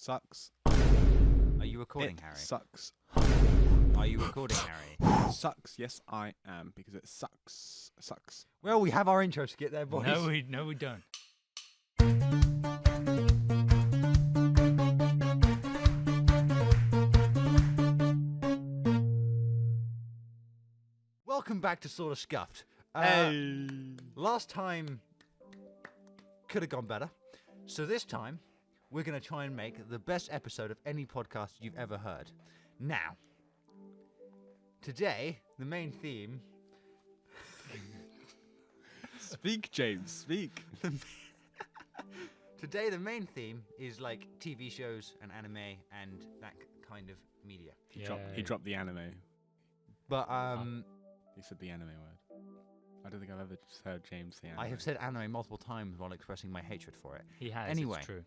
Sucks. Are you recording, Harry? Sucks. Are you recording, Harry? Sucks. Yes, I am, because it sucks. Sucks. Well, we have our intro to get there, boys. No, we don't. Welcome back to SortaScuffed. Hey. Last time could have gone better. So this time, we're going to try and make the best episode of any podcast you've ever heard. Now, today, the main theme... Speak, James. Speak. Today, the main theme is like TV shows and anime and that kind of media. He dropped the anime. But, He said the anime word. I don't think I've ever heard James say anime. I have said anime multiple times while expressing my hatred for it. He has. Anyway. It's true.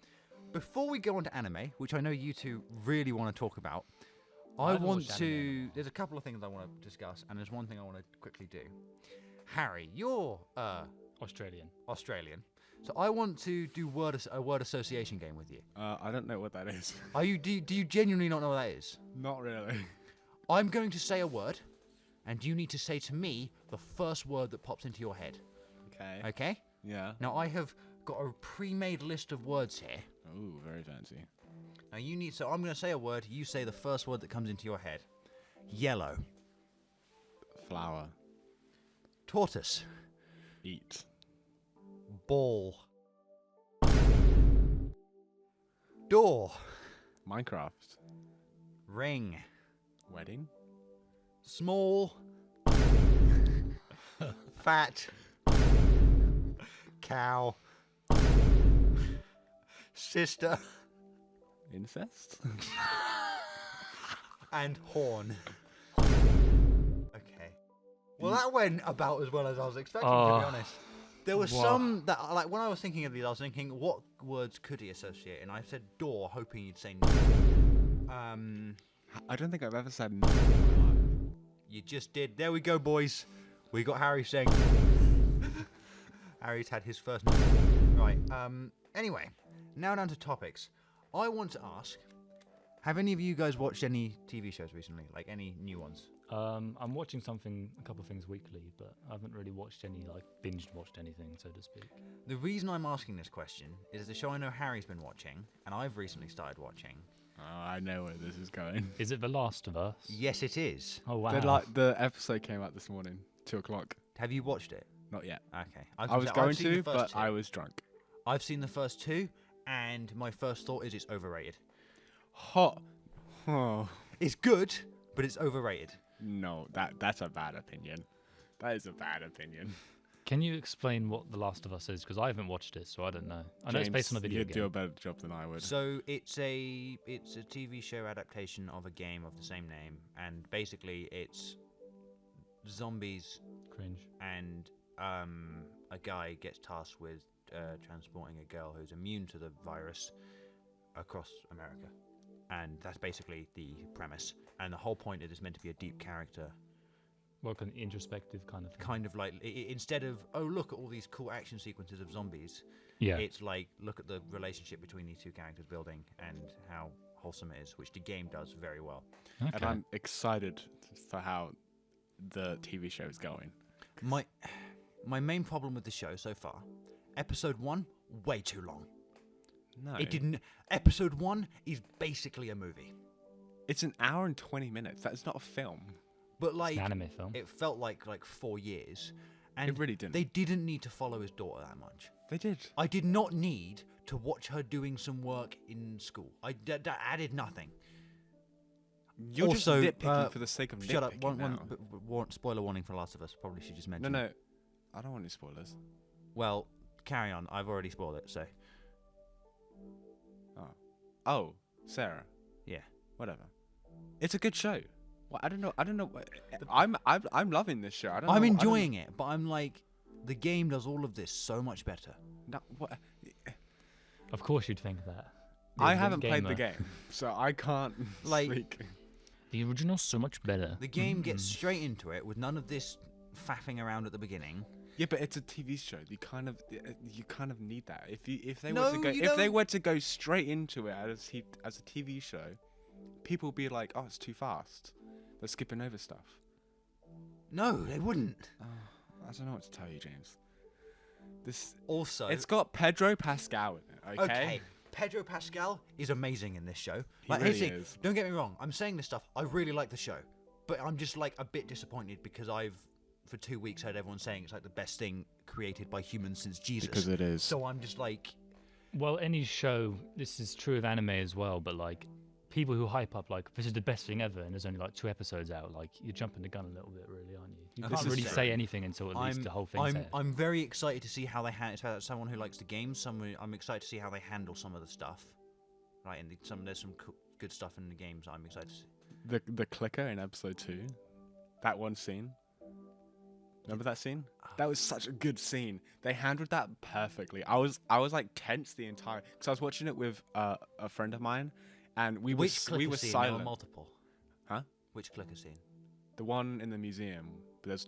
Before we go on to anime, which I know you two really want to talk about, I I haven't want watched to... anime. There's a couple of things I want to discuss, and there's one thing I want to quickly do. Harry, you're Australian. Australian, so I want to do a word association game with you. I don't know what that is. Are you? Do you genuinely not know what that is? Not really. I'm going to say a word, and you need to say to me the first word that pops into your head. Okay. Okay? Yeah. Now, I have got a pre-made list of words here. Ooh, very fancy. Now, you need... So, I'm going to say a word. You say the first word that comes into your head. Yellow. Flower. Tortoise. Eat. Ball. Door. Minecraft. Ring. Wedding. Small. Fat. Cow. Sister. Incest. And horn. Okay. Well, that went about as well as I was expecting, to be honest. There were some that, like, when I was thinking of these, I was thinking, what words could he associate? And I said door, hoping you'd say no. I don't think I've ever said no in my life. You just did. There we go, boys. We got Harry saying... Harry's had his first... Right, anyway, now down to topics. I want to ask, have any of you guys watched any TV shows recently? Like, any new ones? I'm watching a couple of things weekly, but I haven't really watched any, like, watched anything, so to speak. The reason I'm asking this question is the show I know Harry's been watching, and I've recently started watching. Oh, I know where this is going. Is it The Last of Us? Yes, it is. Oh, wow. The episode came out this morning, 2:00. Have you watched it? Not yet. Okay. I was going to, but I was drunk. I've seen the first two, and my first thought is it's overrated. Hot. Oh. It's good, but it's overrated. No, that's a bad opinion. That is a bad opinion. Can you explain what The Last of Us is? Because I haven't watched it, so I don't know. I know it's based on a video you'd game. do a better job than I would. So it's a TV show adaptation of a game of the same name, and basically it's zombies Cringe. and a guy gets tasked with transporting a girl who's immune to the virus across America. And that's basically the premise. And the whole point is it's meant to be a deep character. Like an introspective kind of thing. Kind of like, instead of, oh, look at all these cool action sequences of zombies, Yeah. it's like, look at the relationship between these two characters building and how wholesome it is, which the game does very well. Okay. And I'm excited for how the TV show is going. My main problem with the show so far, episode 1, way too long. No. It didn't. Episode 1 is basically a movie. It's an hour and 20 minutes. That's not a film. But like, It's an anime film. it felt like 4 years. And It really didn't. They didn't need to follow his daughter that much. They did. I did not need to watch her doing some work in school. That added nothing. You're Also, just nitpicking for the sake of nitpicking Shut up. now. Spoiler warning for Last of Us. Probably should just mention. No. I don't want any spoilers. Well, carry on. I've already spoiled it, so. Oh, Sarah. Yeah. Whatever. It's a good show. Well, I don't know. I'm loving this show. I'm enjoying it, but I'm like, the game does all of this so much better. No, what? Of course you'd think that. I haven't played the game, so I can't Like- speak. The original's so much better. The game gets straight into it with none of this faffing around at the beginning. Yeah, but it's a TV show. You kind of need that. If they No, were to go you if they don't. were to go straight into it as a TV show, people would be like, "Oh, it's too fast. They're skipping over stuff." No, they wouldn't. I don't know what to tell you, James. This Also, it's got Pedro Pascal in it. okay. Pedro Pascal is amazing in this show. He Here's really the thing, is. Don't get me wrong. I'm saying this stuff. I really like the show, but I'm just like a bit disappointed because I've for 2 weeks heard everyone saying it's like the best thing created by humans since Jesus. Because it is. So I'm just like, Well, any show, this is true of anime as well, but like people who hype up like this is the best thing ever and there's only like 2 episodes out, like you're jumping the gun a little bit, really, aren't you? You This can't is really true. say anything until at least the whole thing's out. I'm very excited to see how they handle. Someone who likes the game, I'm excited to see how they handle some of the stuff. Right, and there's some good stuff in the games. I'm excited to see. The clicker in episode 2, that one scene. Remember that scene? That was such a good scene. They handled that perfectly. I was like tense the entire because I was watching it with a friend of mine, and we were Which clicker scene? There silent. were multiple. Huh? Which clicker scene? The one in the museum,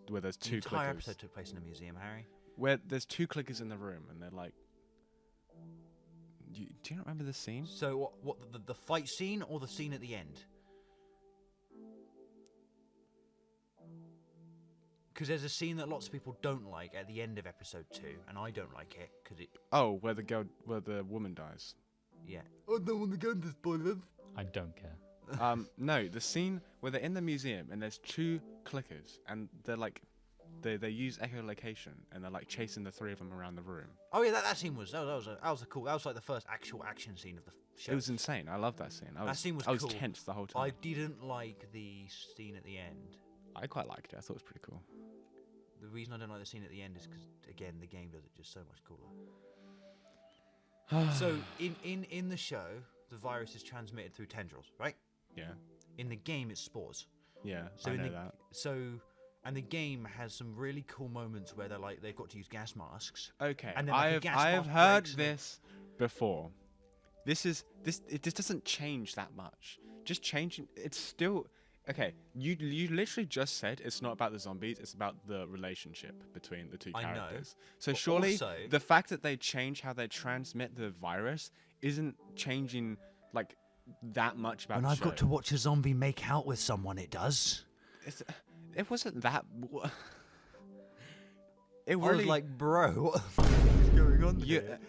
where there's The 2 entire clickers. episode took place in a museum, Harry. Where there's 2 clickers in the room, and they're like. Do you not remember this scene? So what the fight scene or the scene at the end? Because there's a scene that lots of people don't like at the end of episode 2, and I don't like it because it. Oh, where the woman dies. Yeah. I don't want to go into spoilers. I don't care. No, the scene where they're in the museum and there's 2 clickers, and they're like, they use echolocation and they're like chasing the 3 of them around the room. Oh yeah, that scene was that was cool. That was like the first actual action scene of the show. It was insane. I love that scene. That scene was I was cool. tense the whole time. I didn't like the scene at the end. I quite liked it. I thought it was pretty cool. The reason I don't like the scene at the end is because again the game does it just so much cooler. So in the show, the virus is transmitted through tendrils, right? Yeah. In the game, it's spores. Yeah. So I in know the that. and the game has some really cool moments where they've got to use gas masks. Okay. And then, like, a gas I have mask heard breaks and it- this before. This doesn't change that much. Just changing. It's still. Okay, you literally just said it's not about the zombies, it's about the relationship between the 2 I know, characters. So but surely also- the fact that they change how they transmit the virus isn't changing like that much about When the I've show. got to watch a zombie make out with someone, it does. It wasn't that. It I was really like, bro, what is going on here?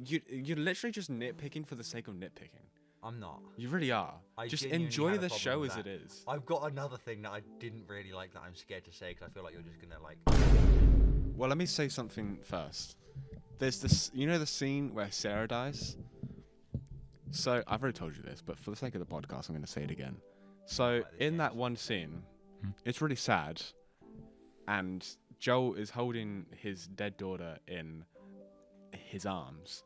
you're literally just nitpicking for the sake of nitpicking. I'm not. You really are. I Just genuinely enjoy had a the problem show with as that. it is. I've got another thing that I didn't really like that I'm scared to say because I feel like you're just gonna like. Well, let me say something first. There's this, the scene where Sarah dies? So, I've already told you this, but for the sake of the podcast, I'm going to say it again. So, Right, this in that changes. one scene, it's really sad, and Joel is holding his dead daughter in his arms.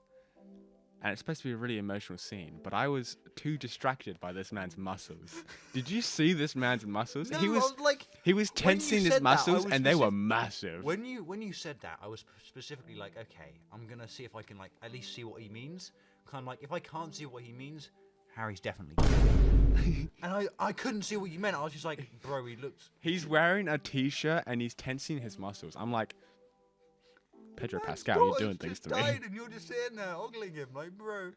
And it's supposed to be a really emotional scene, but I was too distracted by this man's muscles. Did you see this man's muscles? No, he I was like. he was when you tensing his said that, I muscles, was and they were massive. When you said that, I was specifically like, okay, I'm gonna see if I can like at least see what he means. Kind of like, if I can't see what he means, Harry's definitely. And I couldn't see what you meant. I was just like, bro, he looks. He's wearing a t-shirt and he's tensing his muscles. I'm like, Pedro Man's Pascal, you're daughter's doing things just to me. died and you're just sitting there ogling him, like, bro.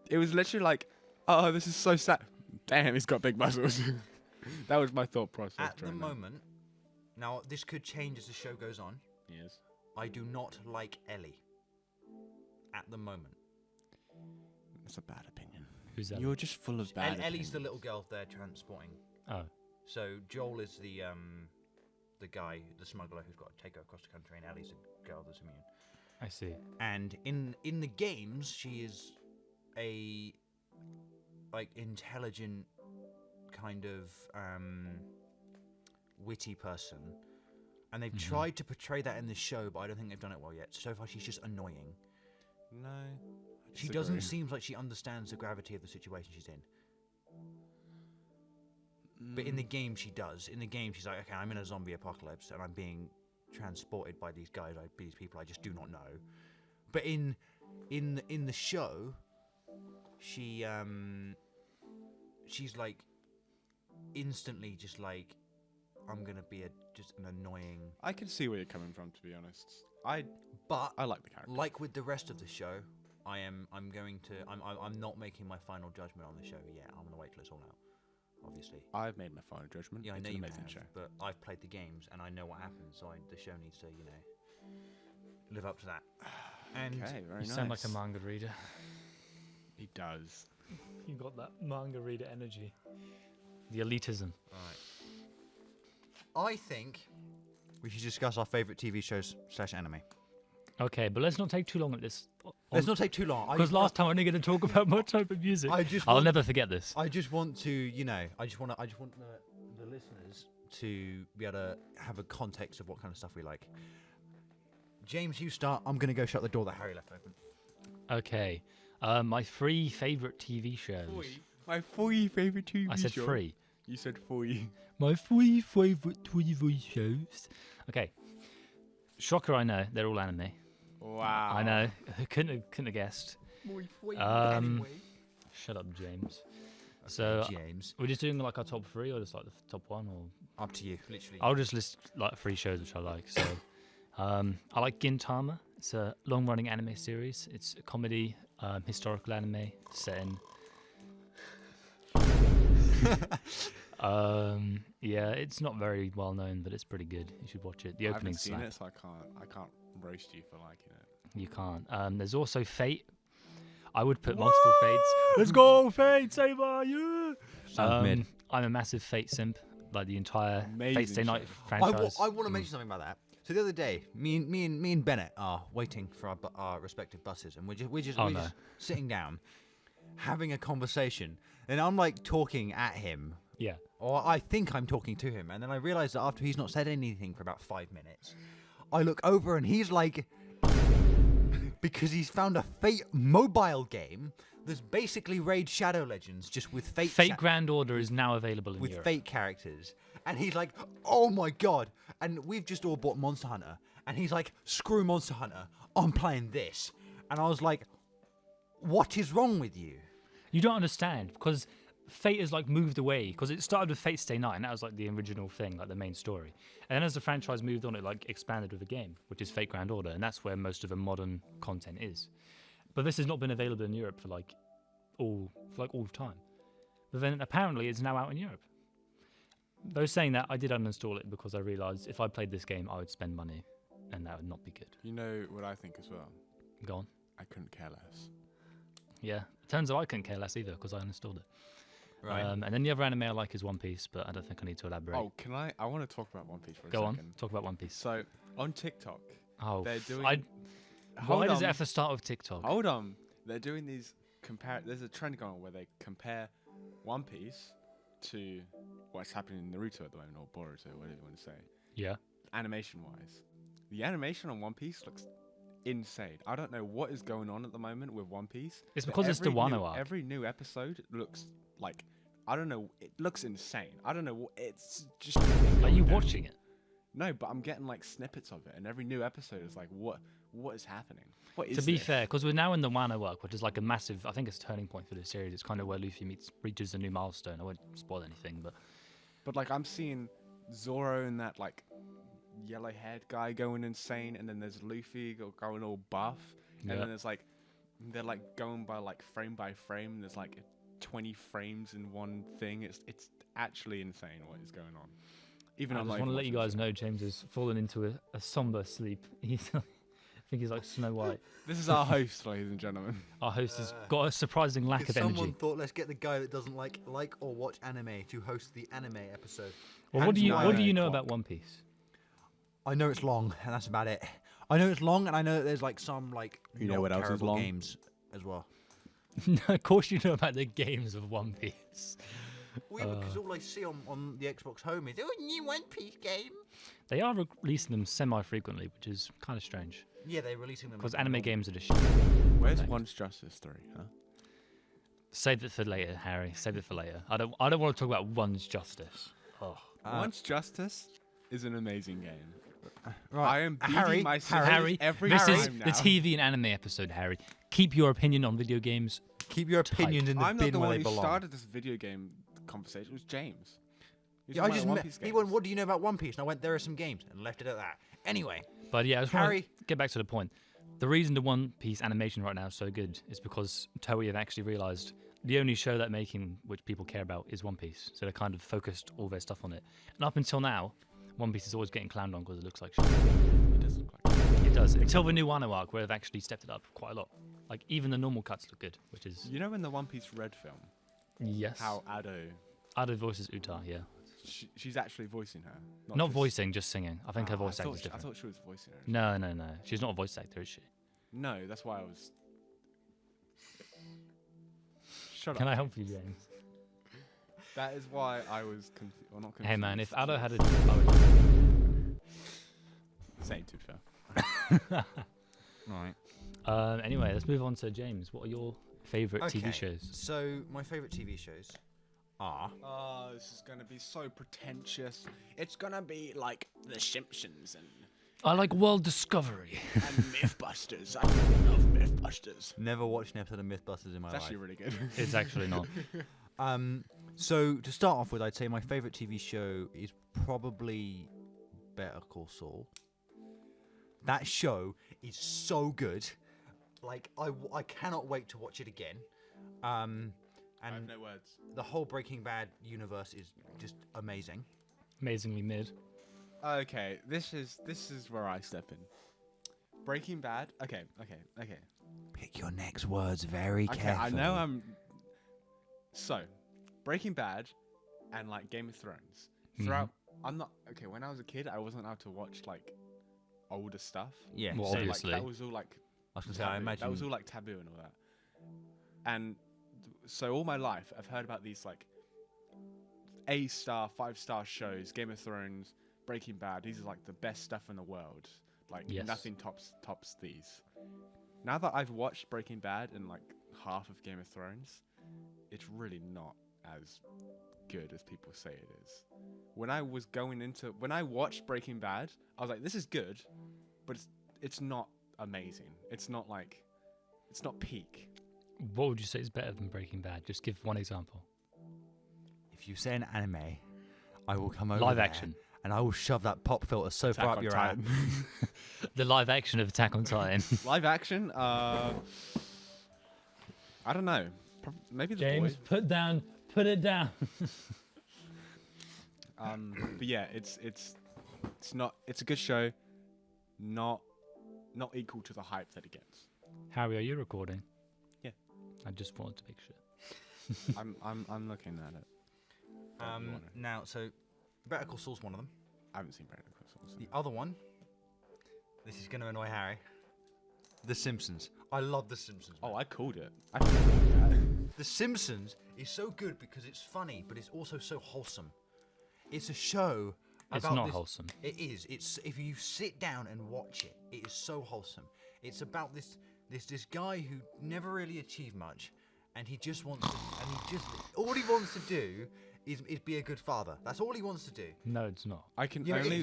It was literally like, oh, this is so sad. Damn, he's got big muscles. That was my thought process. At the during that. moment, now this could change as the show goes on. Yes. I do not like Ellie. At the moment. That's a bad opinion. Who's that? You're just full of bad Ellie's the opinions. little girl they're transporting. Oh, So Joel is the guy, the smuggler who's got to take her across the country, and Ellie's the girl that's immune. I see. And in the games, she is a like intelligent, kind of witty person, and they've tried to portray that in the show, but I don't think they've done it well yet. So far, she's just annoying. No. I She disagree. doesn't seem like she understands the gravity of the situation she's in. But in the game, she does. In the game, she's like, okay, I'm in a zombie apocalypse, and I'm being transported by these guys, these people I just do not know. But in the show, she's like instantly just like, I'm gonna be just an annoying. I can see where you're coming from, to be honest. I like the character. Like with the rest of the show, I'm not making my final judgment on the show yet. I'm gonna wait till it's all out. Obviously. I've made my final judgment. Yeah, I It's know an you amazing have, show. but I've played the games and I know what happens. So the show needs to, live up to that. And Okay, very You nice. sound like a manga reader. He does. You got that manga reader energy. The elitism. I think we should discuss our favorite TV shows / anime. Okay, but let's not take too long at this. Let's not take too long. Because last time I only get to talk about my type of music. I'll never forget this. I just want to, I just want the listeners to be able to have a context of what kind of stuff we like. James, you start. I'm gonna go shut the door that Harry left open. Okay, my 3 favorite TV shows. My 3 favorite TV shows. I said 3. You said 3. My 3 favorite TV shows. Okay, shocker! I know they're all anime. Wow. I know. Couldn't have guessed. Shut up, James. So James, we're just doing like our top 3, or just like the top 1, or up to you. Literally. I'll just list like 3 shows which I like. So I like Gintama. It's a long-running anime series. It's a comedy, historical anime set in. Yeah, it's not very well known, but it's pretty good. You should watch it. The I haven't opening's seen slap. it, so I can't roast you for liking it. You can't. There's also Fate. I would put multiple Fates. Let's go, Fate Saber! Yeah. Sounds mid. I'm a massive Fate simp. Like the entire Amazing Fate Stay Night show. franchise. I want to mention something about that. So the other day, me and Bennett are waiting for our respective buses, and we're just sitting down, having a conversation, and I'm like talking at him. Yeah. Or I think I'm talking to him, and then I realise that after he's not said anything for about 5 minutes, I look over and he's like, because he's found a Fate mobile game that's basically Raid Shadow Legends, just with Fate Grand Order is now available in with Europe. Fate characters, and he's like, oh my god, and we've just all bought Monster Hunter, and he's like, screw Monster Hunter, I'm playing this, and I was like, what is wrong with you? You don't understand, because Fate has like moved away, because it started with Fate Stay Night, and that was like the original thing, like the main story. And then as the franchise moved on, it like expanded with a game, which is Fate Grand Order, and that's where most of the modern content is. But this has not been available in Europe for all time. But then apparently it's now out in Europe. Though saying that, I did uninstall it because I realised if I played this game, I would spend money, and that would not be good. You know what I think as well? Go on. I couldn't care less. Yeah, it turns out I couldn't care less either because I uninstalled it. Right. And then the other anime I like is One Piece, but I don't think I need to elaborate. Oh, can I? I want to talk about One Piece for a Go second. on, talk about One Piece. So on TikTok, Oh, they're doing. why Hold does on. it have to start with TikTok? Hold on. They're doing these There's a trend going on where they compare One Piece to what's happening in Naruto at the moment, or Boruto, whatever you want to say. Yeah. Animation-wise, the animation on One Piece looks insane. I don't know what is going on at the moment with One Piece. It's but because it's the every Wano arc. Every new episode looks like, I don't know. It looks insane. I don't know what it's just. Are you watching it? No, but I'm getting like snippets of it, and every new episode is like, what is happening? What is To be this? fair, because we're now in the Wano arc, which is like a massive, I think it's a turning point for the series. It's kind of where Luffy reaches a new milestone. I won't spoil anything, but like I'm seeing Zoro and that like yellow-haired guy going insane, and then there's Luffy going all buff, and Yeah. then there's like they're like going by like frame by frame. And there's like 20 frames in one thing. It's actually insane what is going on. Even I on just like want to let you guys know James has fallen into a somber sleep. I think he's like Snow White. This is our host, ladies and gentlemen. Our host has got a surprising lack of Someone energy. thought, let's get the guy that doesn't like or watch anime to host the anime episode. Well, what do you know o'clock. about One Piece? I know it's long, and that's about it. I know it's long, and I know that there's like some like You know not what else is terrible long? games as well. No, of course you know about the games of One Piece. Because all I see on the Xbox Home is new One Piece game. They are releasing them semi-frequently, which is kind of strange. Yeah, they're releasing them Because like anime normal. games are just shit. Where's Thanks. Once Justice 3, huh? Save it for later, Harry. Save it for later. I don't want to talk about One's Justice. Oh. Once Justice is an amazing game. Right, I am beating Harry, my Harry, every this time is now. the TV and anime episode, Harry. Keep your opinion on video games. Keep your opinions in the I'm not bin the where one they who belong. started this video game conversation. It was James. You're Yeah, I talking just about the One met. Piece He games. went, "What do you know about One Piece?" And I went, "There are some games," and left it at that. Anyway, But yeah, I just want Harry- to get back to the point. The reason the One Piece animation right now is so good is because Toei have actually realized the only show they're making which people care about is One Piece. So they kind of focused all their stuff on it. And up until now, One Piece is always getting clowned on because it looks like shit. It does look like it. It does. Until the new Wano arc where they've actually stepped it up quite a lot. Like even the normal cuts look good, which is You know in the One Piece Red film, yes. how Ado voices Uta, yeah. she's actually voicing her. Not just- voicing, just singing. I think her Ah, voice I act thought is she- I different. thought she was voicing her. No. She's not a voice actor, is she? No, that's why I was. Shut Can up. I help you, James? That is why I was confused. Well, not confused. Hey man, if Ado had a Same to be fair. right. anyway, let's move on to James. What are your favourite TV shows? So my favorite TV shows are. Oh, this is gonna be so pretentious. It's gonna be like The Simpsons and I like World Discovery. Mythbusters. I love Mythbusters. Never watched an episode of MythBusters in my It's life. actually really good. It's actually not. So to start off with, I'd say my favorite TV show is probably Better Call Saul. That show is so good. Like I cannot wait to watch it again. And I have no words. the whole Breaking Bad universe is just amazing. Amazingly mid. Okay, this is where I step in. Breaking Bad. Okay. Pick your next words very Okay, carefully. I know I'm. So, Breaking Bad, and like Game of Thrones. Throughout, I'm not okay. When I was a kid, I wasn't allowed to watch like older stuff. Yeah. Well, So, like, obviously. that was all like. I was gonna say, I taboo. imagine That was all like taboo and all that. And so all my life, I've heard about these like A-star, 5-star shows, Game of Thrones, Breaking Bad. These are like the best stuff in the world. Like Yes. nothing tops these. Now that I've watched Breaking Bad and like half of Game of Thrones, it's really not as good as people say it is. When I watched Breaking Bad, I was like, this is good, but it's not amazing. It's not peak. What would you say is better than Breaking Bad? Just give one example. if you say an anime, I will come over Live there action. and I will shove that pop filter so far up your ass. The live action of Attack on Titan. Live action? I don't know. Maybe the James, boy. put it down. But yeah, it's a good show, not equal to the hype that it gets. Harry, are you recording? Yeah. I just wanted to make sure. I'm looking at it. Don't you wanna- Now, so Better Call Saul's one of them. I haven't seen Better Call Saul. The other one, this is going to annoy Harry. The Simpsons. I love The Simpsons. Oh, man. I called it. I called that. The Simpsons is so good because it's funny, but it's also so wholesome. It's a show It's about not this- wholesome. It is. It's if you sit down and watch it, it is so wholesome. It's about this guy who never really achieved much, and he just wants to, all he wants to do is be a good father. That's all he wants to do. No, it's not. I can Yeah, it only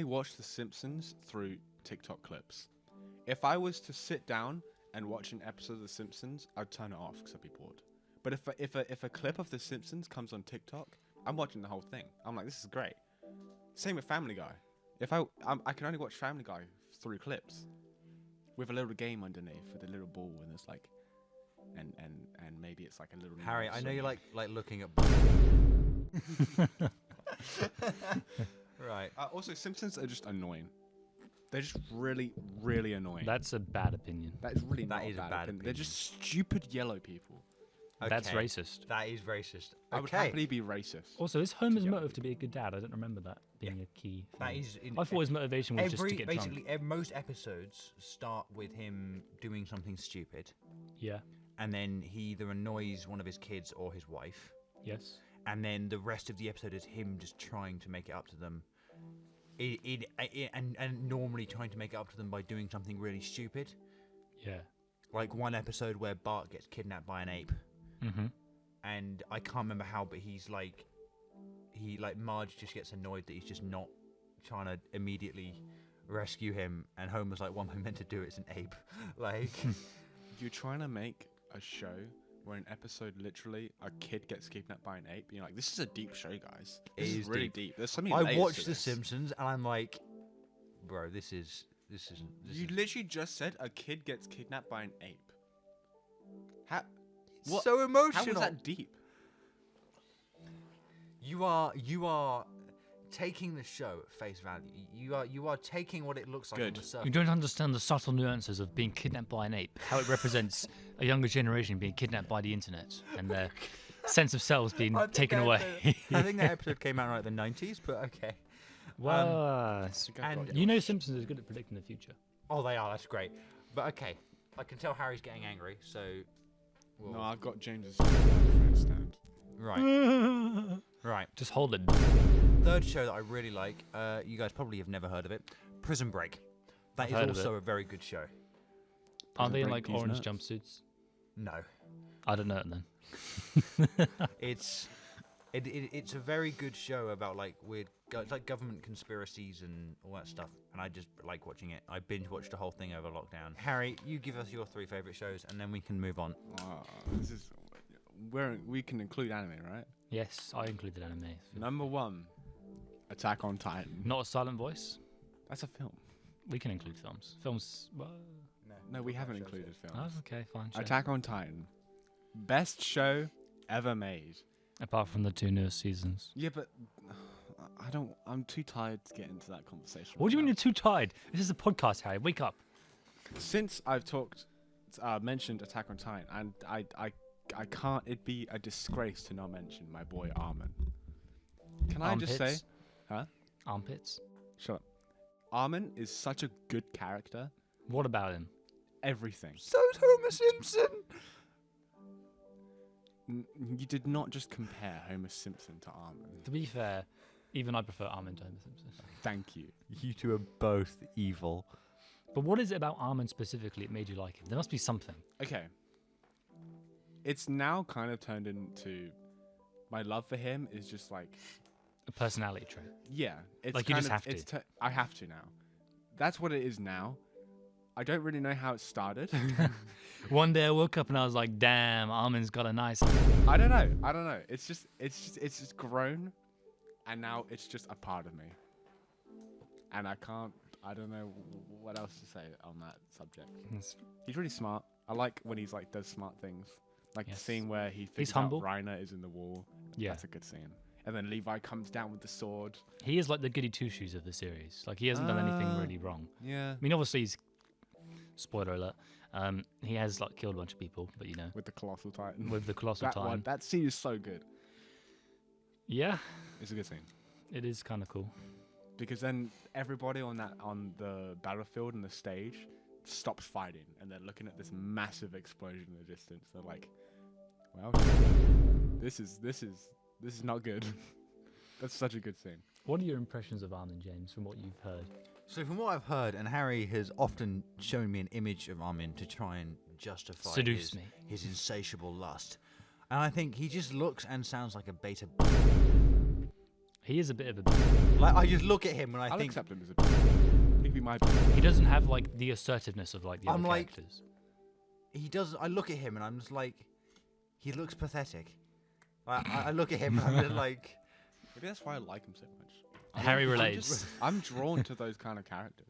is. watch The Simpsons through TikTok clips. If I was to sit down and watch an episode of The Simpsons, I'd turn it off because I'd be bored. But if a clip of The Simpsons comes on TikTok, I'm watching the whole thing. I'm like, this is great. Same with Family Guy. If I can only watch Family Guy through clips, with a little game underneath with a little ball, and it's like, and maybe it's like a little. Harry, knife I know you somewhere. like looking at. Right. Also, Simpsons are just annoying. They're just really, really annoying. That's a bad opinion. That is really That not is a a bad bad opinion. They're opinion. just stupid yellow people. That's Okay. racist. That is racist. I would Okay. happily be racist. Also, is Homer's yellow motive to be a good dad? I don't remember that being a key thing. That is. I thought his motivation was just to get basically drunk. most episodes start with him doing something stupid, Yeah. and then he either annoys one of his kids or his wife, Yes. and then the rest of the episode is him just trying to make it up to them. And normally trying to make it up to them by doing something really stupid. Yeah. Like one episode where Bart gets kidnapped by an ape, Mm-hmm. and I can't remember how, but Marge just gets annoyed that he's just not trying to immediately rescue him, and Homer's like, "What am I meant to do? It's an ape." Like, You're trying to make a show where an episode literally a kid gets kidnapped by an ape. And you're like, this is a deep show, guys. This It is is really deep. deep. There's something. I watched The Simpsons and I'm like, bro, this isn't. You literally just said a kid gets kidnapped by an ape. How? What? So emotional. How was that deep? You are taking the show at face value. You are taking what it looks like on Good. the surface. You don't understand the subtle nuances of being kidnapped by an ape, how it represents a younger generation being kidnapped by the internet and their sense of selves being taken away. I think that episode came out in like the 90s, but okay. Wow. And You know Simpsons is good at predicting the future. oh, they are. That's great. But okay, I can tell Harry's getting angry. So, No, I've got James's friend stand. right. Just hold it. Third show that I really like. You guys probably have never heard of it. Prison Break. That I've is heard of also a very good show. Are they in Break like these orange nuts. jumpsuits? No, I don't know it then. it's it's a very good show about like weird, it's like government conspiracies and all that stuff. And I just like watching it. I binge watched the whole thing over lockdown. Harry, you give us your 3 favorite shows, and then we can move on. This is. We can include anime, right? Yes, I included anime. Number 1, Attack on Titan. Not a silent voice. That's a film. We can include films. Films. Well, No, we haven't included films. oh, okay, fine. Sure. Attack on Titan, best show ever made. Apart from the 2 newest seasons. Yeah, but I don't. I'm too tired to get into that conversation. What do you right mean you're too tired? This is a podcast, Harry. Wake up. now. Since I've mentioned Attack on Titan, and I can't. It'd be a disgrace to not mention my boy Armin. Can I just say, Armpits? huh? Armpits. Shut up. Armin is such a good character. What about him? Everything. So's Homer Simpson. You did not just compare Homer Simpson to Armin. To be fair, even I prefer Armin to Homer Simpson. Thank you. You two are both evil. But what is it about Armin specifically that made you like him? There must be something. Okay. It's now kind of turned into my love for him is just like, A personality trait. yeah, it's Like you kind just of, have it's to. I have to now. That's what it is now. I don't really know how it started. One day I woke up and I was like, damn, Armin's got a nice... I don't know. It's just grown, and now it's just a part of me. And I don't know what else to say on that subject. He's really smart. I like when he's like does smart things. Like Yes. the scene where he figures humble. out Reiner is in the wall. Yeah. That's a good scene. And then Levi comes down with the sword. He is like the goody two-shoes of the series. Like, he hasn't done anything really wrong. Yeah. I mean, obviously, he's... Spoiler alert. He has, like, killed a bunch of people, but, you know, With the Colossal Titan. with the Colossal that one, Titan. that scene is so good. Yeah, It's a good scene. it is kind of cool. Because then everybody on the battlefield and the stage stops fighting and they're looking at this massive explosion in the distance. They're like, well, this is not good. That's such a good scene. What are your impressions of Armin, James, from what you've heard? So from what I've heard, and Harry has often shown me an image of Armin to try and justify Seduce me. his insatiable lust. And I think he just looks and sounds like a beta. He is a bit of a... Like, I just look at him and I I'll think, accept him as a. He could be my. He doesn't have, like, the assertiveness of, like, the I'm other like- characters. he does. I look at him and I'm just like, he looks pathetic. I look at him and I'm just like, Maybe that's why I like him so much. Harry relates. I'm drawn to those kind of characters.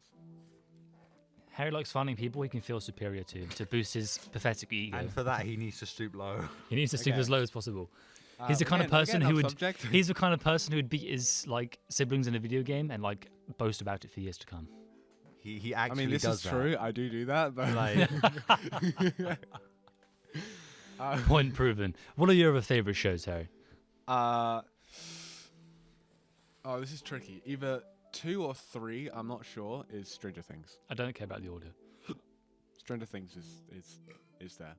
Harry likes finding people he can feel superior to boost his pathetic ego. and for that he needs to stoop low. He needs to stoop Okay. as low as possible. He's the kind of person who would... Subject. He's the kind of person who would beat his, like, siblings in a video game and, like, boast about it for years to come. He I actually mean, this does is that. true. I do that, but Like, Point proven. What are your other favourite shows, Harry? Oh, this is tricky. Either 2 or 3, I'm not sure, is Stranger Things. I don't care about the order. Stranger Things is there.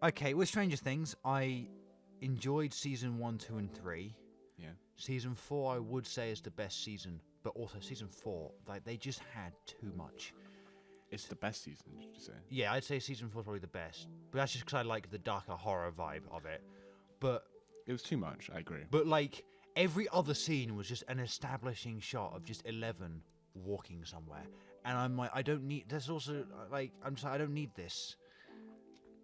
okay, with Stranger Things, I enjoyed season 1, 2, and 3. Yeah. Season 4, I would say, is the best season, but also season 4, like they just had too much. It's the best season, did you say? Yeah, I'd say season 4 is probably the best, but that's just because I like the darker horror vibe of it. But It was too much, I agree. like every other scene was just an establishing shot of just 11 walking somewhere, and I'm like, I don't need. There's also like, I'm just like, I don't need this.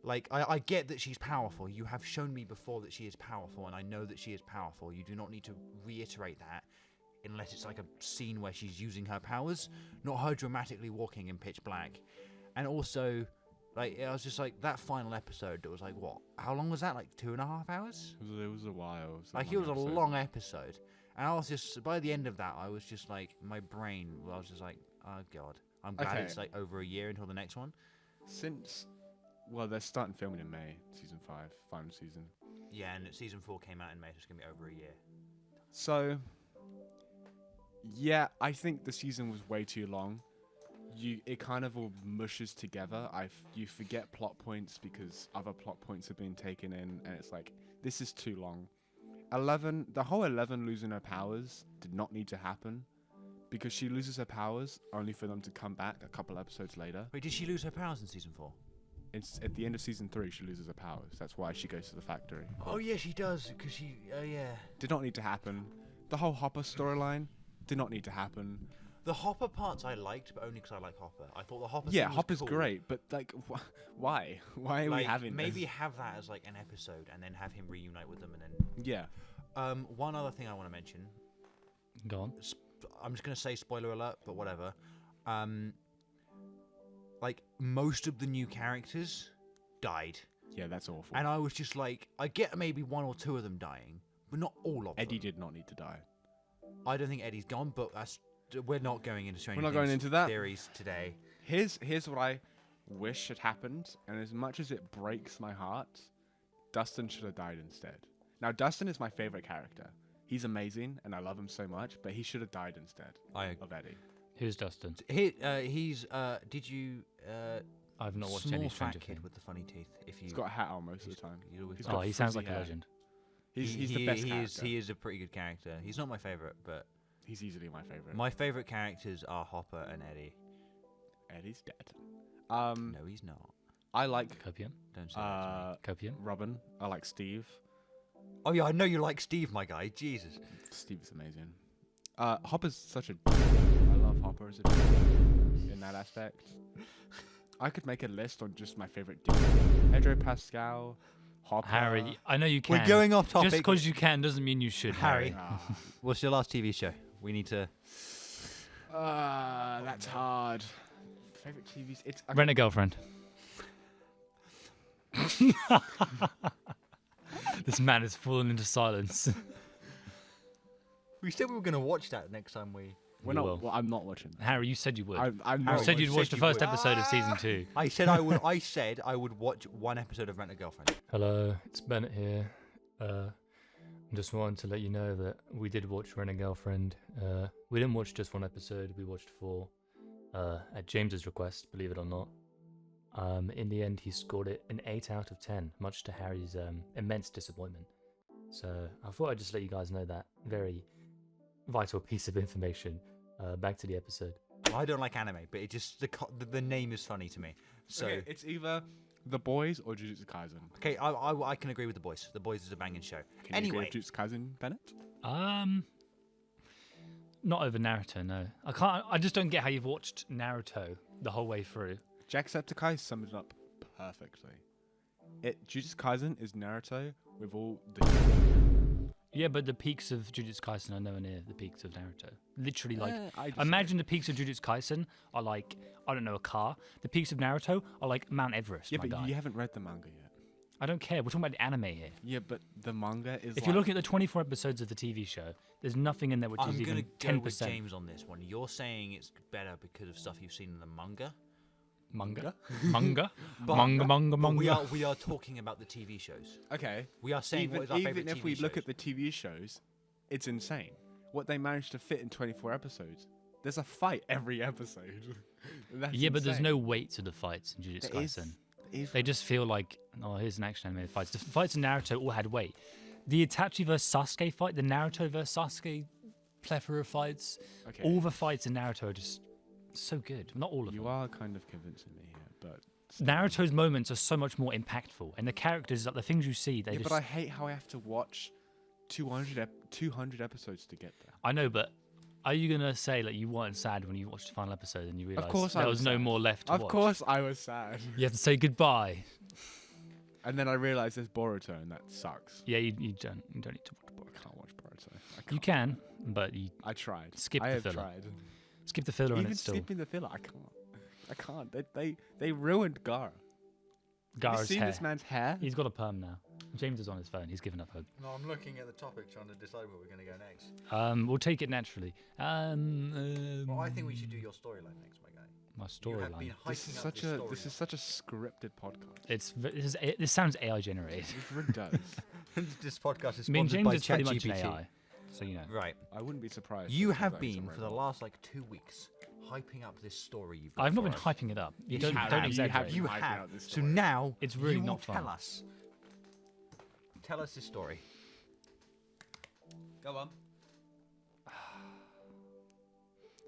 Like, I get that she's powerful. You have shown me before that she is powerful, and I know that she is powerful. You do not need to reiterate that unless it's like a scene where she's using her powers, not her dramatically walking in pitch black. And also, like, I was just like, that final episode that was like, what? How long was that? Like 2.5 hours? It was a while. Like, it was a long episode. And I was just, by the end of that, I was just like, my brain, I was just like, oh God. I'm glad it's like over a year until the next one. Well, they're starting filming in May, season 5, final season. Yeah, and season 4 came out in May, so it's going to be over a year. So, yeah, I think the season was way too long. It kind of all mushes together. You forget plot points because other plot points have been taken in, and it's like, this is too long. The whole 11 losing her powers did not need to happen, because she loses her powers only for them to come back a couple episodes later. Wait, did she lose her powers in season 4? It's at the end of season 3 she loses her powers. That's why she goes to the factory. Oh yeah, she does, because she, yeah. Did not need to happen. The whole Hopper storyline did not need to happen. The Hopper parts I liked, but only because I like Hopper. I thought the Hopper Yeah, thing was Hopper's cool. great, but like, why? Why are we having maybe this? have that as like an episode, and then have him reunite with them, and then. Yeah. One other thing I want to mention. Go on. I'm just gonna say spoiler alert, but whatever. Like, most of the new characters died, Yeah, that's awful. and I was just like, I get maybe 1 or 2 of them dying, but not all of Eddie them. did not need to die. I don't think Eddie's gone, but we're not going into Stranger We're not going Things into that. theories today. Here's what I wish had happened, and as much as it breaks my heart, Dustin should have died instead. Now, Dustin is my favorite character. He's amazing, and I love him so much, but he should have died instead of Eddie. Who's Dustin? He's. Did you? I've not watched small any fat Stranger kid Things. with the funny teeth. If you. He's got a hat on most of the time. He's Oh, got he sounds frizzy like a hair. legend. He's the best character. He is a pretty good character. He's not my favorite, but He's easily my favorite. my favorite characters are Hopper and Eddie. Eddie's dead. No, he's not. I like Copium. Don't say that to me. Copium. Robin. I like Steve. Oh yeah, I know you like Steve, my guy. Jesus. Steve's amazing. Hopper's such a. I love Hopper as a in that aspect. I could make a list on just my favorite dudes. Pedro Pascal, Hopper. Harry, I know you can. We're going off topic. Just because you can doesn't mean you should, Harry. Harry. What's your last TV show? We need to. That's hard. Favorite TVs? It's Rent a girlfriend. This man has fallen into silence. We said we were going to watch that next time we. We're We not. will. Well, I'm not watching. Harry, you said you would. I'm You not. said you'd said watch the you first would. episode of season 2. I said I would. I said I would watch 1 episode of Rent a Girlfriend. Hello, it's Bennett here. Just wanted to let you know that we did watch Rent a Girlfriend. We didn't watch just 1 episode, we watched 4. At James's request, believe it or not. In the end, he scored it an 8 out of 10, much to Harry's immense disappointment. So I thought I'd just let you guys know that very vital piece of information. Back to the episode. I don't like anime, but it just the name is funny to me. So Okay, it's either The Boys or Jujutsu Kaisen. okay, I can agree with The Boys. The Boys is a banging show. Can you Anyway, agree with Jujutsu Kaisen, Bennett? Not over Naruto, no. I can't. I just don't get how you've watched Naruto the whole way through. Jacksepticeye summed it up perfectly. Jujutsu Kaisen is Naruto with all the. Yeah, but the peaks of Jujutsu Kaisen are nowhere near the peaks of Naruto. Literally, like, I disagree. imagine the peaks of Jujutsu Kaisen are like, I don't know, a car. The peaks of Naruto are like Mount Everest, Yeah, my but guy. you haven't read the manga yet. I don't care. We're talking about the anime here. Yeah, but the manga is. If you're looking at the 24 episodes of the TV show, there's nothing in there which I'm is gonna even go with 10%. James on this one. You're saying it's better because of stuff you've seen in the manga. Manga? Manga? But- Manga. But we are talking about the TV shows. Okay. We are saying what is our favorite even if TV we look shows. at the TV shows, it's insane what they managed to fit in 24 episodes. There's a fight every episode. That's Yeah, but there's insane. no weight to the fights in Jujutsu There is- Kaisen. there is- They just feel like, oh, here's an action animated fight. The fights in Naruto all had weight. The Itachi versus Sasuke fight, the Naruto versus Sasuke plethora of fights, Okay. all the fights in Naruto are just so good. Not all of You them. are kind of convincing me here, but. Naruto's moments are so much more impactful, and the characters, like the things you see, they Yeah, just. but I hate how I have to watch 200 episodes to get there. I know, but are you gonna say like you weren't sad when you watched the final episode and you realized course I there was was no sad. more left to Of watch? course, I was sad. You have to say goodbye. And then I realised there's Boruto, and that sucks. Yeah, you don't need to watch Boruto. I can't watch Boruto. You can, but you I tried. skip I the have filler. tried. Skip the filler and Even it's still skipping the filler, I can't. They ruined Gaara. Have you Gara's seen hair. this man's hair? He's got a perm now. James is on his phone. He's given up hope. No, I'm looking at the topic, trying to decide where we're going to go next. We'll take it naturally. Well, I think we should do your storyline next, my guy. My You have been storyline. hyping This is such a scripted podcast. This sounds AI generated. It really does. This podcast is I mean, sponsored James by is pretty much an ChatGPT. AI, so you know. Right. I wouldn't be surprised. You if have that been is for the a last 2 weeks hyping up this story you've. I've not been written for us. hyping it up. You You don't have. don't You exaggerate. have. You hyping have. up this So story. now It's really you will not fun. tell us. Tell us this story. Go on.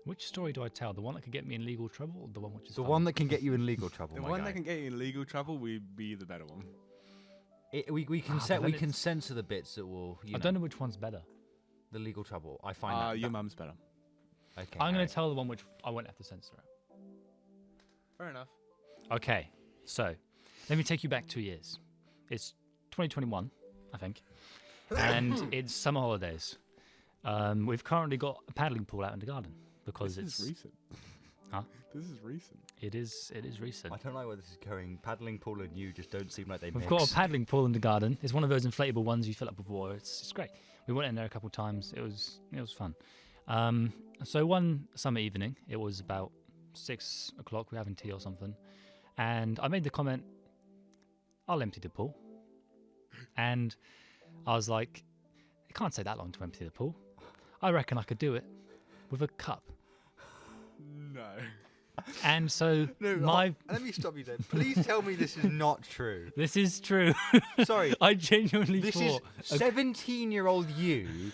Which story do I tell? The one that could get me in legal trouble, or the one which is The fun? one that can get you in legal trouble. The my one guy. that can get you in legal trouble would be the better one. We can Ah, set. but We then can it's- censor the bits that will. I don't know which one's better. The legal trouble. I find that. Your mum's better. Okay. I'm going Harry. to tell the one which I won't have to censor it. Fair enough. Okay, so let me take you back 2 years. It's 2021, I think, and it's summer holidays. We've currently got a paddling pool out in the garden because This is it's recent. Huh? This is recent. it is recent. I don't know where this is going. Paddling pool and you just don't seem like they We've mix. got a paddling pool in the garden. It's one of those inflatable ones you fill up with water. It's great. We went in there a couple of times. It was fun. So one summer evening, it was about 6 o'clock. We were having tea or something, and I made the comment, "I'll empty the pool," and I was like, "It can't take that long to empty the pool. I reckon I could do it with a cup." No. And so Let me stop you there. Please tell me this is not true. this is true. Sorry. I genuinely This thought is 17-year-old you.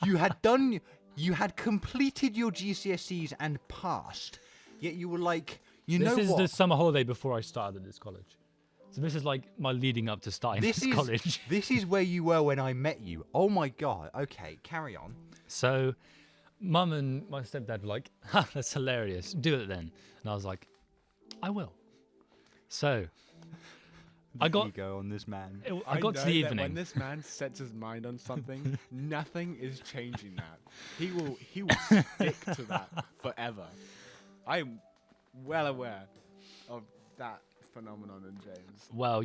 You had completed your GCSEs and passed, yet you were like, this know is what? the summer holiday before I started at this college. So this is like my leading up to starting This this is college. this is where you were when I met you. Oh my god. Okay, carry on. So mum and my stepdad were like, "Ha, that's hilarious. Do it then." And I was like, "I will." So I got ego on this man. I got to know the that when evening. this man sets his mind on something, nothing is changing that. He will stick to that forever. I am well aware of that phenomenon in James. Well,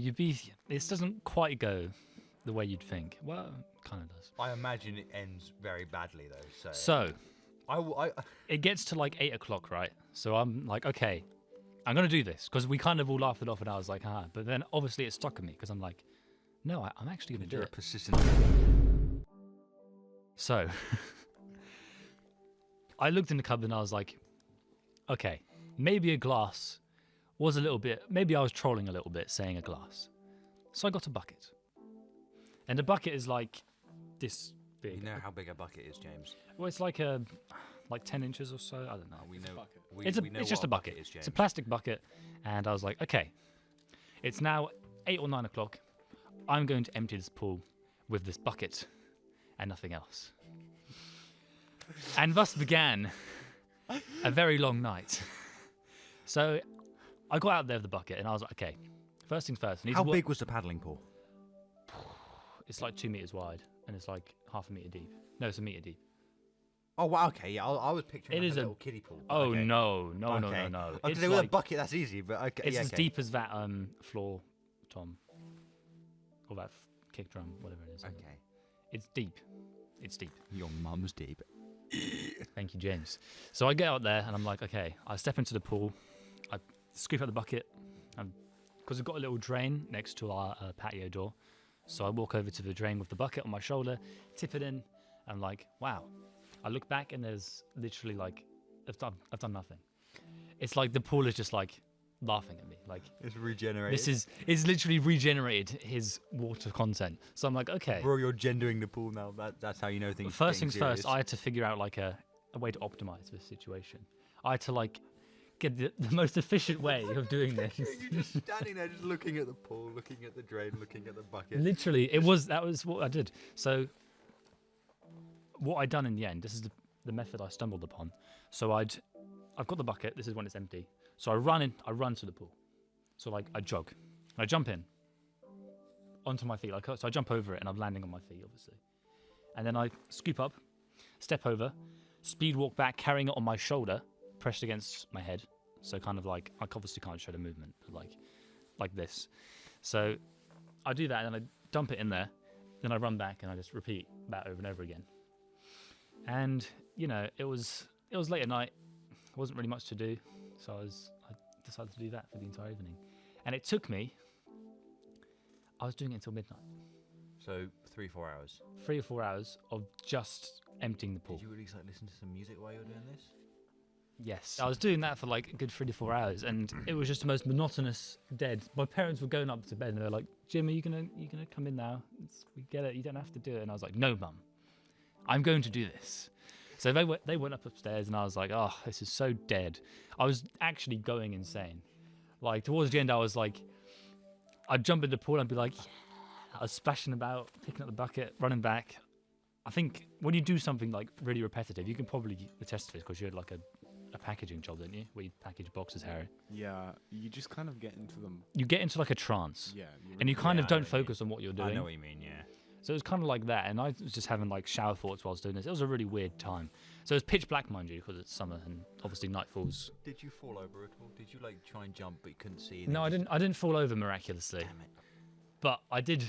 this doesn't quite go the way you'd think. Well, kind of does. I imagine it ends very badly though. So I it gets to like 8 o'clock, right? So I'm like, okay, I'm going to do this because we kind of all laughed it off and I was like, ah. But then obviously it stuck in me because I'm like, no, I'm actually going to do you're a it. persistent. So I looked in the cupboard and I was like, okay, maybe a glass was a little bit, maybe I was trolling a little bit saying a glass. So I got a bucket. And the bucket is like this big. You know how big a bucket is, James. Well, it's like 10 inches or so. I don't know. We know. bucket. We know It's just what a bucket. is, James. It's a plastic bucket. And I was like, okay, it's now 8 or 9 o'clock. I'm going to empty this pool with this bucket and nothing else. And thus began a very long night. So I got out there with the bucket and I was like, okay, first things first. I need How to big was the paddling pool? It's like 2 meters wide and it's like half a meter deep. No, it's a meter deep. Oh wow, okay, yeah, I was picturing It like is a a- little kiddie pool. but Oh, okay. no. Okay. It's Okay, with a like, bucket, that's easy, but okay. it's yeah, as okay. deep as that floor tom. Or that kick drum, whatever it is. Okay. It's deep. It's deep. Your mum's deep. Thank you, James. So I get out there and I'm like, okay, I step into the pool. I scoop out the bucket. Because we've got a little drain next to our patio door. So I walk over to the drain with the bucket on my shoulder, tip it in. I'm like, wow. I look back and there's literally like, I've done nothing. It's like the pool is just like laughing at me. Like, It's regenerated. it's literally regenerated his water content. So I'm like, okay. Bro, you're gendering the pool now. That's how you know things. First getting things first, serious. I had to figure out like a way to optimize this situation. I had to like get the most efficient way of doing this. You're just standing there, just looking at the pool, looking at the drain, looking at the bucket. Literally, that was what I did. So what I done in the end, this is the method I stumbled upon. So I've got the bucket, this is when it's empty. So I run to the pool. So like I jog. I jump in. onto my feet. Like, so I jump over it and I'm landing on my feet, obviously. And then I scoop up, step over, speed walk back, carrying it on my shoulder, pressed against my head. So kind of like, I obviously can't show the movement, but like this. So I do that and then I dump it in there. Then I run back and I just repeat that over and over again. And, you know, it was late at night. There wasn't really much to do. So I decided to do that for the entire evening. And it took me, I was doing it until midnight. So 3-4 hours. 3 or 4 hours of just emptying the pool. Did you really like listen to some music while you were doing this? Yes. I was doing that for like a good 3 to 4 hours, and it was just the most monotonous dead. My parents were going up to bed and they're like, Jim, are you gonna come in now? We get it, you don't have to do it. And I was like, no, Mum, I'm going to do this. So they went up upstairs and I was like, oh, this is so dead. I was actually going insane. Like towards the end, I was like, I'd jump in the pool and I'd be like, yeah. I was splashing about, picking up the bucket, running back. I think when you do something like really repetitive, you can probably attest to this because you had like a packaging job, didn't you? Where you package boxes, Harry. Yeah, you just kind of get into them. You get into like a trance. Yeah. And you kind of don't focus on what you're doing. I know what you mean, yeah. So it was kind of like that, and I was just having like shower thoughts whilst doing this. It was a really weird time. So it was pitch black, mind you, because it's summer and obviously night falls. Did you fall over at all? Did you like try and jump but you couldn't see? No, I didn't fall over miraculously. Damn it. But I did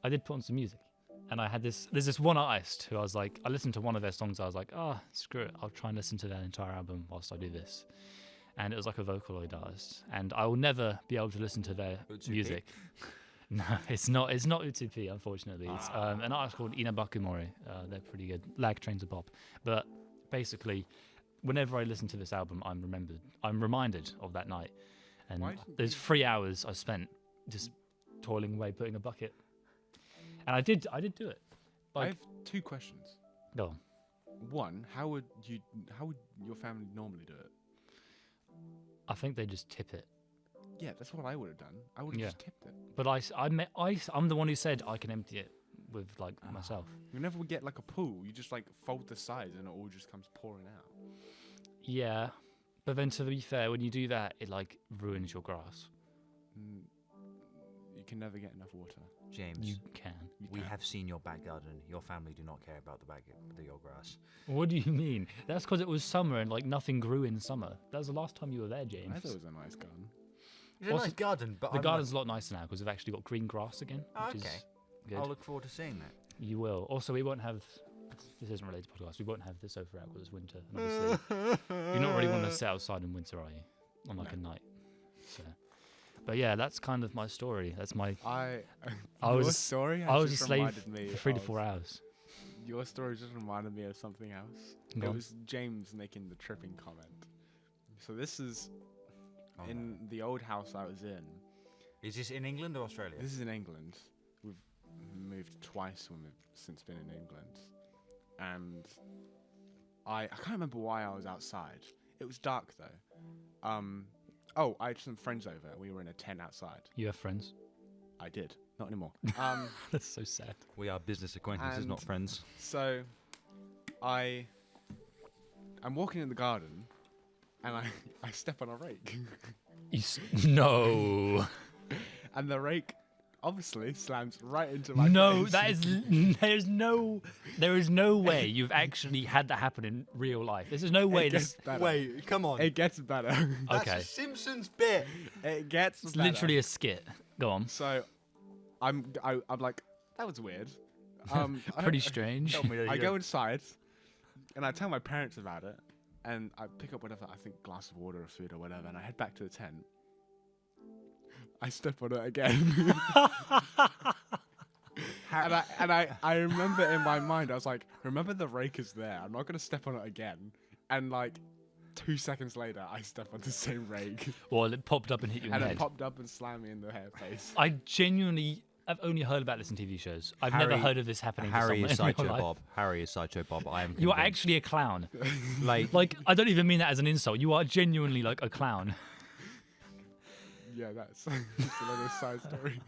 put on some music. And there's this one artist who I was like, I listened to one of their songs. I was like, screw it. I'll try and listen to their entire album whilst I do this. And it was like a Vocaloid artist. And I will never be able to listen to their music. No, it's not Utupi, unfortunately. It's an artist called Inabakumori. They're pretty good. Lag Trains of Pop. But basically, whenever I listen to this album, I'm reminded of that night. And there's 3 hours I spent just toiling away, putting a bucket. And I did do it. I have 2 questions. Go on. One, how would your family normally do it? I think they just tip it. Yeah, that's what I would have done. I would have just tipped it. But I'm the one who said I can empty it with like myself. Whenever we get like a pool, you just like fold the sides and it all just comes pouring out. Yeah, but then to be fair, when you do that, it like ruins your grass. You can never get enough water. James, you can. We have seen your back garden. Your family do not care about your grass. What do you mean? That's because it was summer and like nothing grew in summer. That was the last time you were there, James. I thought it was a nice garden. It's a nice garden, but the garden's a lot nicer now because we've actually got green grass again, which is good. I'll look forward to seeing that. You will. Also, we won't have. This isn't related to podcast. We won't have the sofa out because it's winter. And obviously, you're not really want to sit outside in winter, are you? On like a night. So. But yeah, that's kind of my story. That's my. I was a slave for 3 to 4 hours. Your story just reminded me of something else. It was James making the tripping comment. So this is in the old house I was in. Is this in England or Australia? This is in England. We've moved twice when we've since been in England, and I can't remember why I was outside. It was dark though. I had some friends over. We were in a tent outside. You have friends? I did. Not anymore. That's so sad. We are business acquaintances, not friends. So, I'm walking in the garden, and I step on a rake. No. And the rake obviously slams right into my face. There is no way you've actually had that happen in real life. There's no way Wait, come on. It gets better. Okay. That's a Simpsons bit. It gets It's better. literally a skit. Go on. So, I'm like, that was weird. Pretty strange. I go inside, and I tell my parents about it, and I pick up whatever, I think glass of water or food or whatever, and I head back to the tent. I step on it again. and I remember in my mind, I was like, remember the rake is there. I'm not going to step on it again. And like 2 seconds later, I step on the same rake. Well, it popped up and hit you in the head. And it popped up and slammed me in the face. I genuinely have only heard about this in TV shows. I've never heard of this happening. Harry is Sideshow in real life. Bob. Harry is Sideshow Bob. I am. You are actually a clown. like I don't even mean that as an insult. You are genuinely like a clown. Yeah, that's another side story.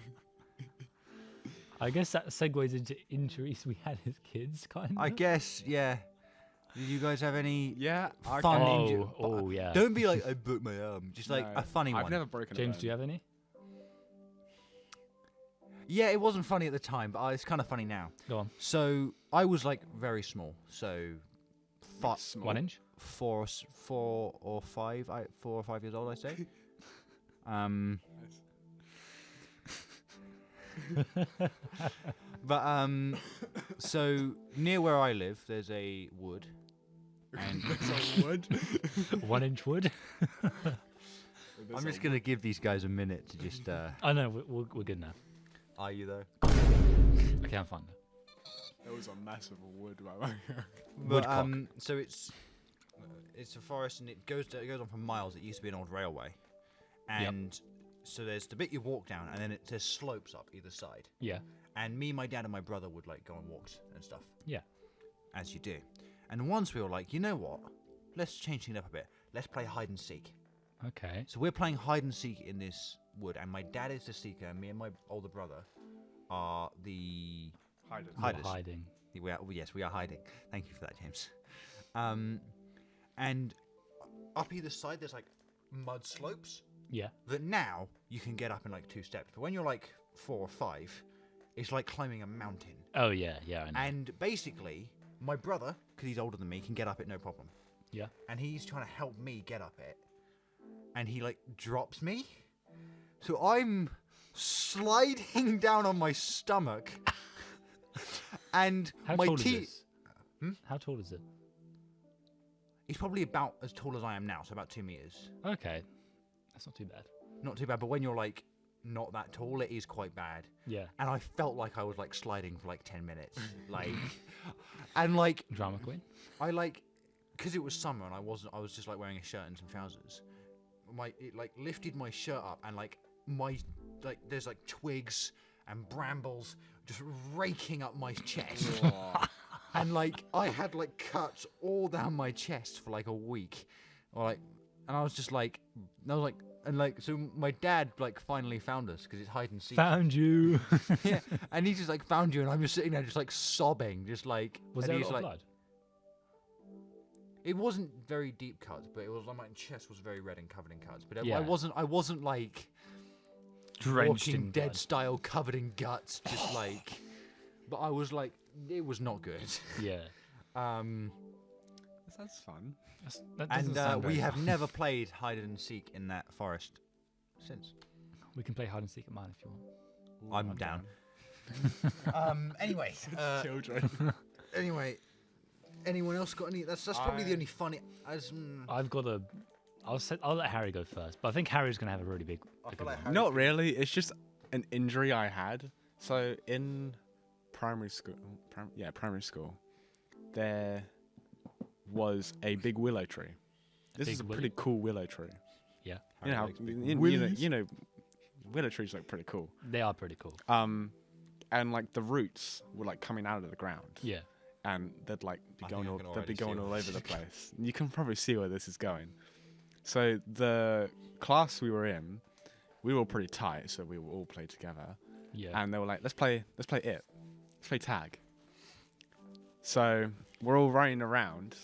I guess that segues into injuries we had as kids, kind of. I guess, yeah. Did you guys have any fun injuries? Oh, yeah. Don't be like, I broke my arm. Just like a funny one. I've never broken James, a bone. do you have any? Yeah, it wasn't funny at the time, but it's kind of funny now. Go on. So I was like very small. So Small. 1 inch. 4 or 5 years old, I say. But so near where I live, there's a wood, and wood. 1 inch wood. I'm just gonna give these guys a minute to just. I know we're good now. Are you though? Okay, I'm fine. It was a massive wood, right? Woodcock. So it's a forest, and it goes on for miles. It used to be an old railway, and so there's the bit you walk down, and then there's slopes up either side. Yeah. And me, my dad, and my brother would like go on walks and stuff. Yeah. As you do. And once we were like, you know what? Let's change things up a bit. Let's play hide and seek. Okay. So we're playing hide and seek in this wood, and my dad is the seeker, and me and my older brother are the Hiders. hiders. Hiding. Yes, we are hiding. Thank you for that, James. And up either side, there's like mud slopes Yeah. that now you can get up in like 2 steps. But when you're like 4 or 5, it's like climbing a mountain. Oh yeah, yeah. I know. And basically, my brother, because he's older than me, can get up it no problem. Yeah. And he's trying to help me get up it. And he like drops me. So I'm sliding down on my stomach. And How my tall is teeth. this? How tall is it? He's probably about as tall as I am now, so about 2 meters. Okay, that's not too bad. Not too bad, but when you're like not that tall, it is quite bad. Yeah. And I felt like I was like sliding for like 10 minutes. Like, and like, Drama queen. I like, because it was summer and I was just like wearing a shirt and some trousers. It like lifted my shirt up, and like there's like twigs and brambles just raking up my chest. And like I had like cuts all down my chest for like a week, or like, and I was just like, so my dad like finally found us because it's hide and seek. Found you. Yeah, and he just like found you, and I'm just sitting there just like sobbing, just like. Was and there a he's lot of like, blood? It wasn't very deep cuts, but it was like my chest was very red and covered in cuts. But Yeah. I wasn't like Drenched Walking in Dead blood. style, covered in guts, just like. But I was like, it was not good. Yeah. That's fun. That doesn't And sound we very have fun. never played hide and seek in that forest since. We can play hide and seek at mine if you want. I'm down. Anyway. Children. Anyway. Anyone else got any? That's probably the only funny. I've got a. I'll let Harry go first, but I think Harry's gonna have a really big. I a feel good like one. Harry's Not really. It's just an injury I had. So in primary school, there was a big willow tree. This Big is a willow? pretty cool willow tree. Yeah, You know, how, likes big you know, willow trees look pretty cool. they are pretty cool. And like the roots were like coming out of the ground, Yeah. and they'd like be I going think I can all, they'd be already see going where all this over the is going. place. You can probably see where this is going. So the class we were in, we were pretty tight, so we were all played together. Yeah. And they were like, let's play tag. So we're all running around,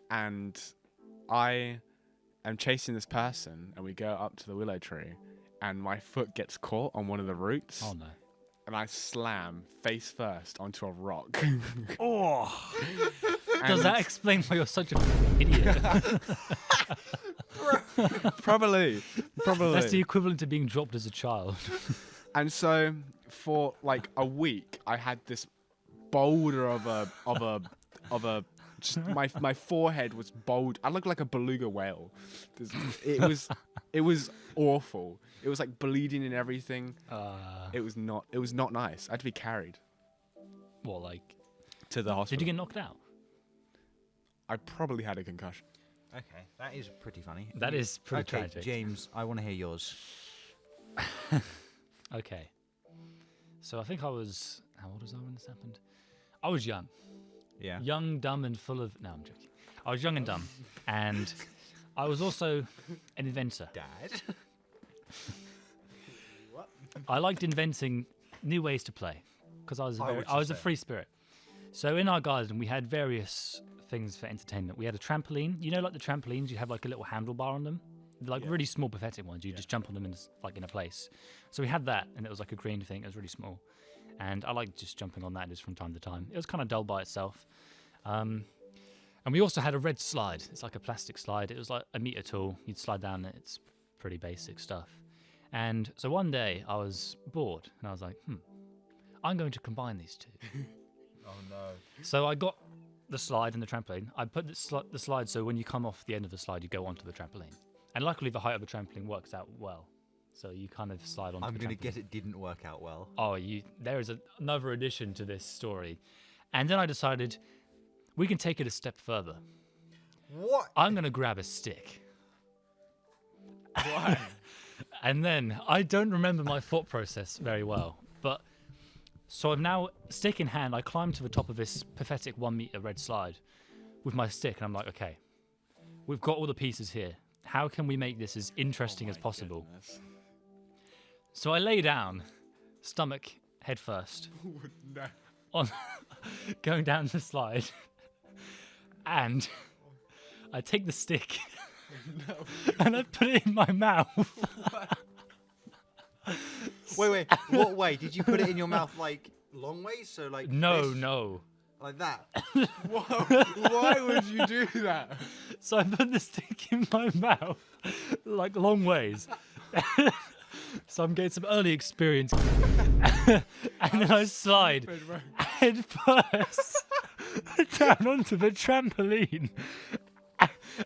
and I am chasing this person, and we go up to the willow tree, and my foot gets caught on one of the roots, Oh no. and I slam face first onto a rock. Oh. And Does that explain why you're such a idiot? probably. That's the equivalent to being dropped as a child. And so for like a week, I had this boulder of a. Just my forehead was bold. I looked like a beluga whale. It was awful. It was like bleeding and everything. It was not nice. I had to be carried What, like? to the hospital. Did you get knocked out? I probably had a concussion. Okay, that is pretty funny. That is pretty okay, tragic. James, I want to hear yours. Okay. So I think I was. How old was I when this happened? I was young. Yeah. Young, dumb, and full of. No, I'm joking. I was young and dumb. And I was also an inventor. Dad. I liked inventing new ways to play because I was a free spirit. So in our garden, we had various things for entertainment. We had a trampoline. You know, like the trampolines, you have like a little handlebar on them. like really small pathetic ones. You just jump on them in a place. So we had that, and it was like a green thing. It was really small, and I liked just jumping on that just from time to time. It was kind of dull by itself. And we also had a red slide. It's like a plastic slide. It was like a meter tall. You'd slide down it. It's pretty basic stuff. And so one day I was bored, and I was like, I'm going to combine these two. Oh no. So I got the slide and the trampoline. I put the slide so when you come off the end of the slide, you go onto the trampoline. And luckily, the height of the trampoline works out well. So you kind of slide onto I'm the going to trampoline. guess it didn't work out well. Oh, there is another addition to this story. And then I decided we can take it a step further. What? I'm going to grab a stick. Why? And then I don't remember my thought process very well, but so I'm now stick in hand. I climb to the top of this pathetic 1 meter red slide with my stick, and I'm like, okay, we've got all the pieces here. How can we make this as interesting as possible? Goodness. So I lay down, stomach head first, No. on going down the slide, and I take the stick and I put it in my mouth. Wait. What way? Did you put it in your mouth like long ways? So like No, this? no. Like that? Why would you do that? So I put the stick in my mouth, like long ways. So I'm getting some early experience. And then I slide head first down onto the trampoline.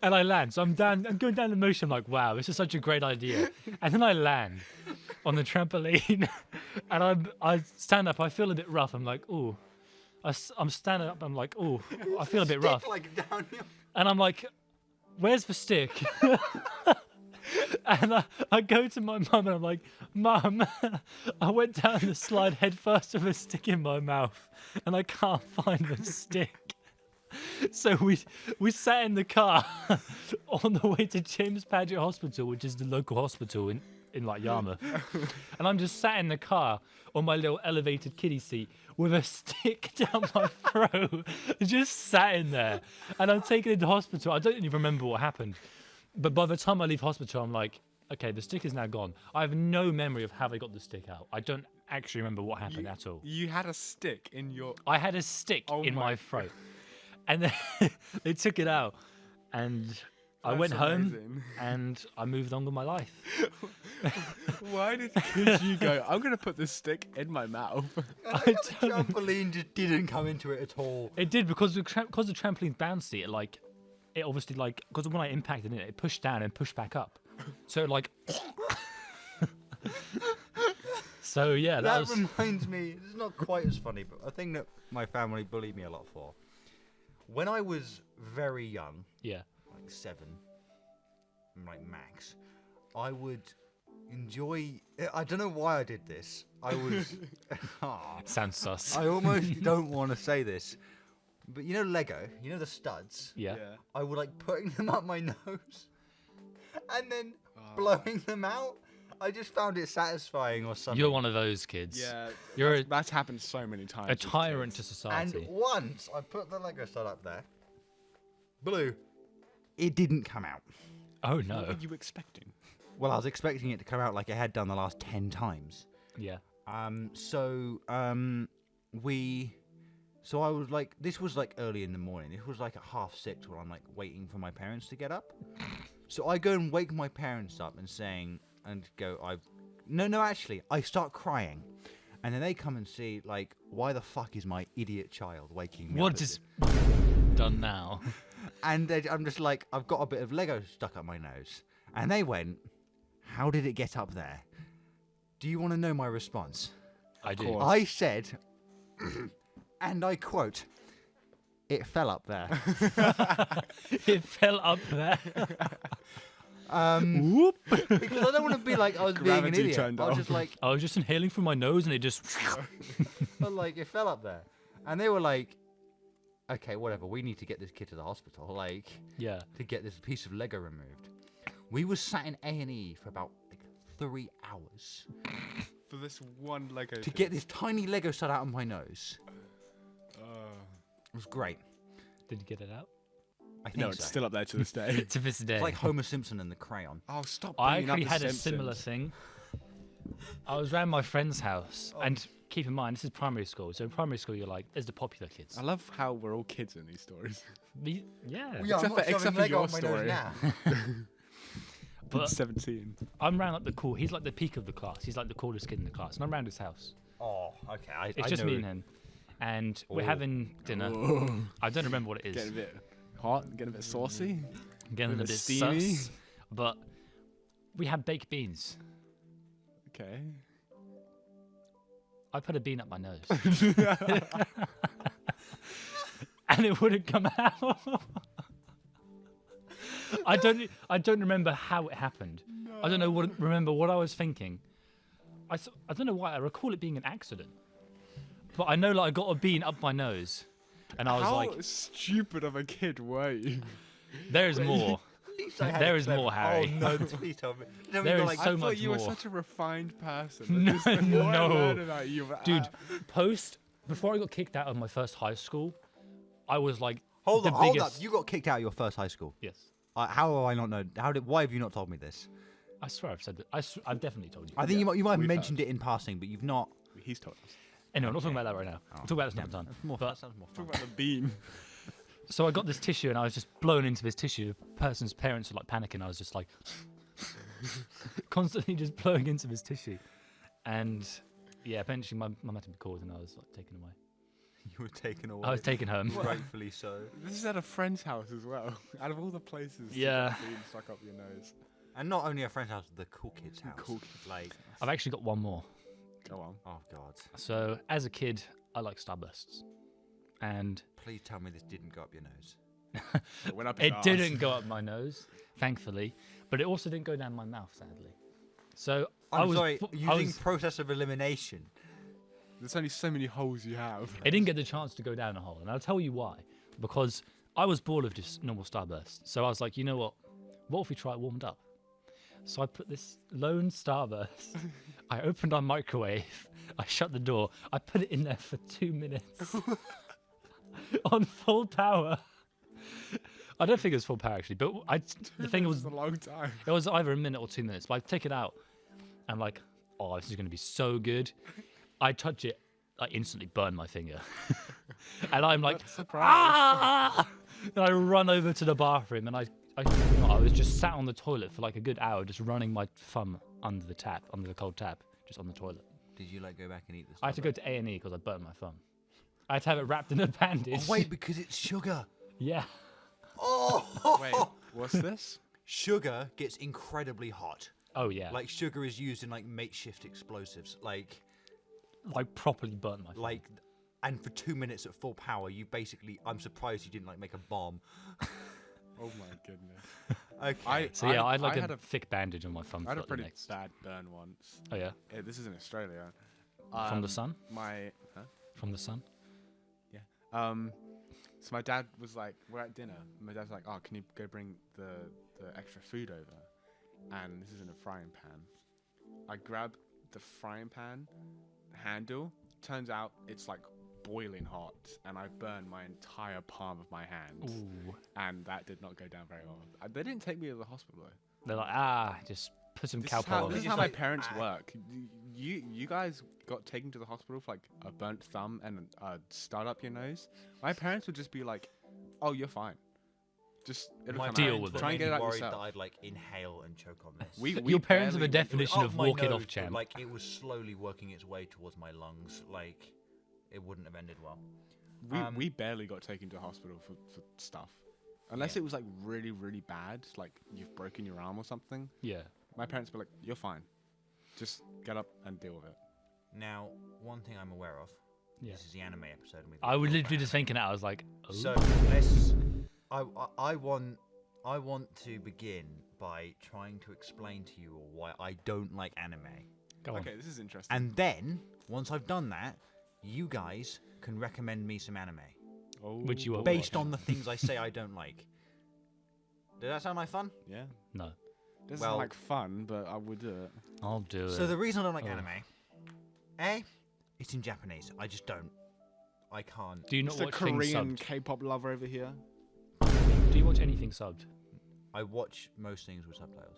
And I land. So I'm going down the motion. I'm like, wow, this is such a great idea. And then I land on the trampoline. And I stand up. I feel a bit rough. I'm like, ooh. I'm standing up. I'm like, ooh, I feel a bit rough. Like down your... And I'm like, where's the stick? And I go to my mum and I'm like, Mum, I went down the slide head first with a stick in my mouth and I can't find the stick. So we sat in the car on the way to James Paget Hospital, which is the local hospital in like Yarmouth. And I'm just sat in the car on my little elevated kiddie seat with a stick down my throat, just sat in there. And I'm taken into hospital. I don't even remember what happened. But by the time I leave hospital, I'm like, okay, the stick is now gone. I have no memory of how they got the stick out. I don't actually remember what happened at all. You had a stick in your... I had a stick in my throat. And then they took it out. And I That's went home amazing. and I moved on with my life. Why did you go, I'm going to put this stick in my mouth? The trampoline just didn't come into it at all. It did because the trampoline's bouncy. It obviously because when I impacted it pushed down and pushed back up. So So yeah, That reminds me, it's not quite as funny, but a thing that my family bullied me a lot for. When I was very young, yeah. like 7, like max, I would enjoy. I don't know why I did this. I was. Sounds sus. I almost don't want to say this, but you know Lego, you know the studs. Yeah. I would like putting them up my nose, and then blowing them out. I just found it satisfying or something. You're one of those kids. Yeah. You're That's happened so many times. a with tyrant to kids. society. And once I put the Lego stud up there, blue, it didn't come out. Oh What no. were you expecting? Well, I was expecting it to come out like it had done the last 10 times. Yeah. So I was like, this was like early in the morning. This was like at 6:30 when I'm like waiting for my parents to get up. So I go and wake my parents up and actually, I start crying. And then they come and see, like, why the fuck is my idiot child waking me up? What is done now? And I'm just like, I've got a bit of Lego stuck up my nose. And they went, how did it get up there? Do you want to know my response? I do. course. I said, and I quote, it fell up there. It fell up there. Whoop. Because I don't want to be like I was being an Gravity idiot. turned I was off. just like, I was just inhaling through my nose and it just. it fell up there. And they were like, okay, whatever. We need to get this kid to the hospital, like, Yeah. to get this piece of Lego removed. We were sat in A&E for about 3 hours For this one Lego to get this tiny Lego stud out of my nose. Uh, It was great. Did you get it out? I think No, it's so. still up there to this day. To this day. It's like Homer Simpson and the crayon. Oh, stop! I bringing up actually the had a Simpsons. similar thing. I was around my friend's house, and keep in mind, this is primary school. So in primary school, you're like, there's the popular kids. I love how we're all kids in these stories. Yeah. Except for your story. But 17. I'm around like the cool. He's like the peak of the class. He's like the coolest kid in the class, and I'm around his house. Oh, okay. It's just me and him, and we're having dinner. I don't remember what it is. Getting a bit hot, getting a bit saucy. Getting a bit bit steamy. sus, but we had baked beans. Okay. I put a bean up my nose, and it wouldn't come out. I don't remember how it happened. I don't know remember what I was thinking. I don't know why. I recall it being an accident, but I know like I got a bean up my nose, and I was How like, stupid of a kid were you? "There is more. There is more, Harry." Oh no! Please tell me. There is I so thought much you were more. such a refined person. No, The more I no. learn about you, Dude, before I got kicked out of my first high school, I was like, Hold the on, hold up. biggest. You got kicked out of your first high school. Yes. How have I not known? Why have you not told me this? I swear I've said that. I've definitely told you. I think you might have we've mentioned it in passing, but you've not. he's told us. Anyway, I'm not talking about that right now. We'll talk about this another time. That sounds more fun. Talk about the beam. So I got this tissue and I was just blown into this tissue. The person's parents were like panicking. I was just like constantly just blowing into this tissue. And yeah, eventually my mum had to be called and I was like taken away. You were taken away. I was taken home. Rightfully so. This is at a friend's house as well. Out of all the places to Yeah. get beam stuck up your nose. And not only a friend's house, the cool kid's house. Cool kids. Like, I've actually got one more. Go on. oh god. So as a kid, I like starbursts. And Please tell me this didn't go up your nose. It went up his it arse. didn't go up my nose, thankfully. But it also didn't go down my mouth, sadly. So I'm was sorry, I using was- process of elimination. There's only so many holes you have. It didn't get the chance to go down a hole, and I'll tell you why. Because I was bored of just normal starburst, so I was like, you know what? What if we try it warmed up? So I put this lone starburst. I opened our microwave. I shut the door. I put it in there for 2 minutes on full power. I don't think it was full power actually, but the thing was, a long time. it was either a minute or 2 minutes. But I take it out. I'm like, oh, this is going to be so good. I touch it, I instantly burn my finger. And I'm like, Surprise. ah! And I run over to the bathroom and I was just sat on the toilet for like a good hour, just running my thumb under the tap, under the cold tap, just on the toilet. Did you like go back and eat this? I had to go to A&E because I burnt my thumb. I had to have it wrapped in a bandage. Oh wait, because it's sugar. Yeah. Oh. Wait, what's this? Sugar gets incredibly hot. Oh yeah. Like sugar is used in like makeshift explosives. Like, properly burnt my thumb. and for 2 minutes at full power, you basically. I'm surprised you didn't like make a bomb. Oh my goodness. Okay. So yeah, I had like I had a thick bandage on my thumb I had for a like, the pretty next. bad burn once. Oh yeah. This is in Australia. From the sun? Huh? From the sun? Yeah. So my dad was like, we're at dinner. And my dad's like, oh, can you go bring the extra food over? And this is in a frying pan. I grab the frying pan handle. Turns out it's like boiling hot, and I burned my entire palm of my hand. Ooh. And that did not go down very well. They didn't take me to the hospital though. They're like, just put some This is Calpol how, on this it. is how my parents work. You guys got taken to the hospital for like a burnt thumb and a start up your nose. My parents would just be like, "Oh, you're fine. Just it'll My come Deal out. with it. Try and get it out worried yourself." that I'd like inhale and choke on this. We Your parents have a barely- definition Up of my walk it nose, off, but, champ. Like it was slowly working its way towards my lungs. Like it wouldn't have ended well. We barely got taken to the hospital for stuff, unless it was like really really bad, like you've broken your arm or something. Yeah. My parents were like, "You're fine. Just get up and deal with it." Now, one thing I'm aware of. Yeah. This is the anime episode. And we've I got was to literally talk just thinking it. I was like, oh. So let's. I want to begin by trying to explain to you all why I don't like anime, Go on. Okay, this is interesting. and then once I've done that, you guys can recommend me some anime Which you are based on the things I say I don't like. Does that sound like fun? Yeah, No. doesn't Well- sound like fun, but I would do it. I'll do it. So the reason I don't like Oh. anime, it's in Japanese. I just don't. I can't. do you not It's a watch things Korean subbed? K-pop lover over here. Do you watch anything subbed? I watch most things with subtitles.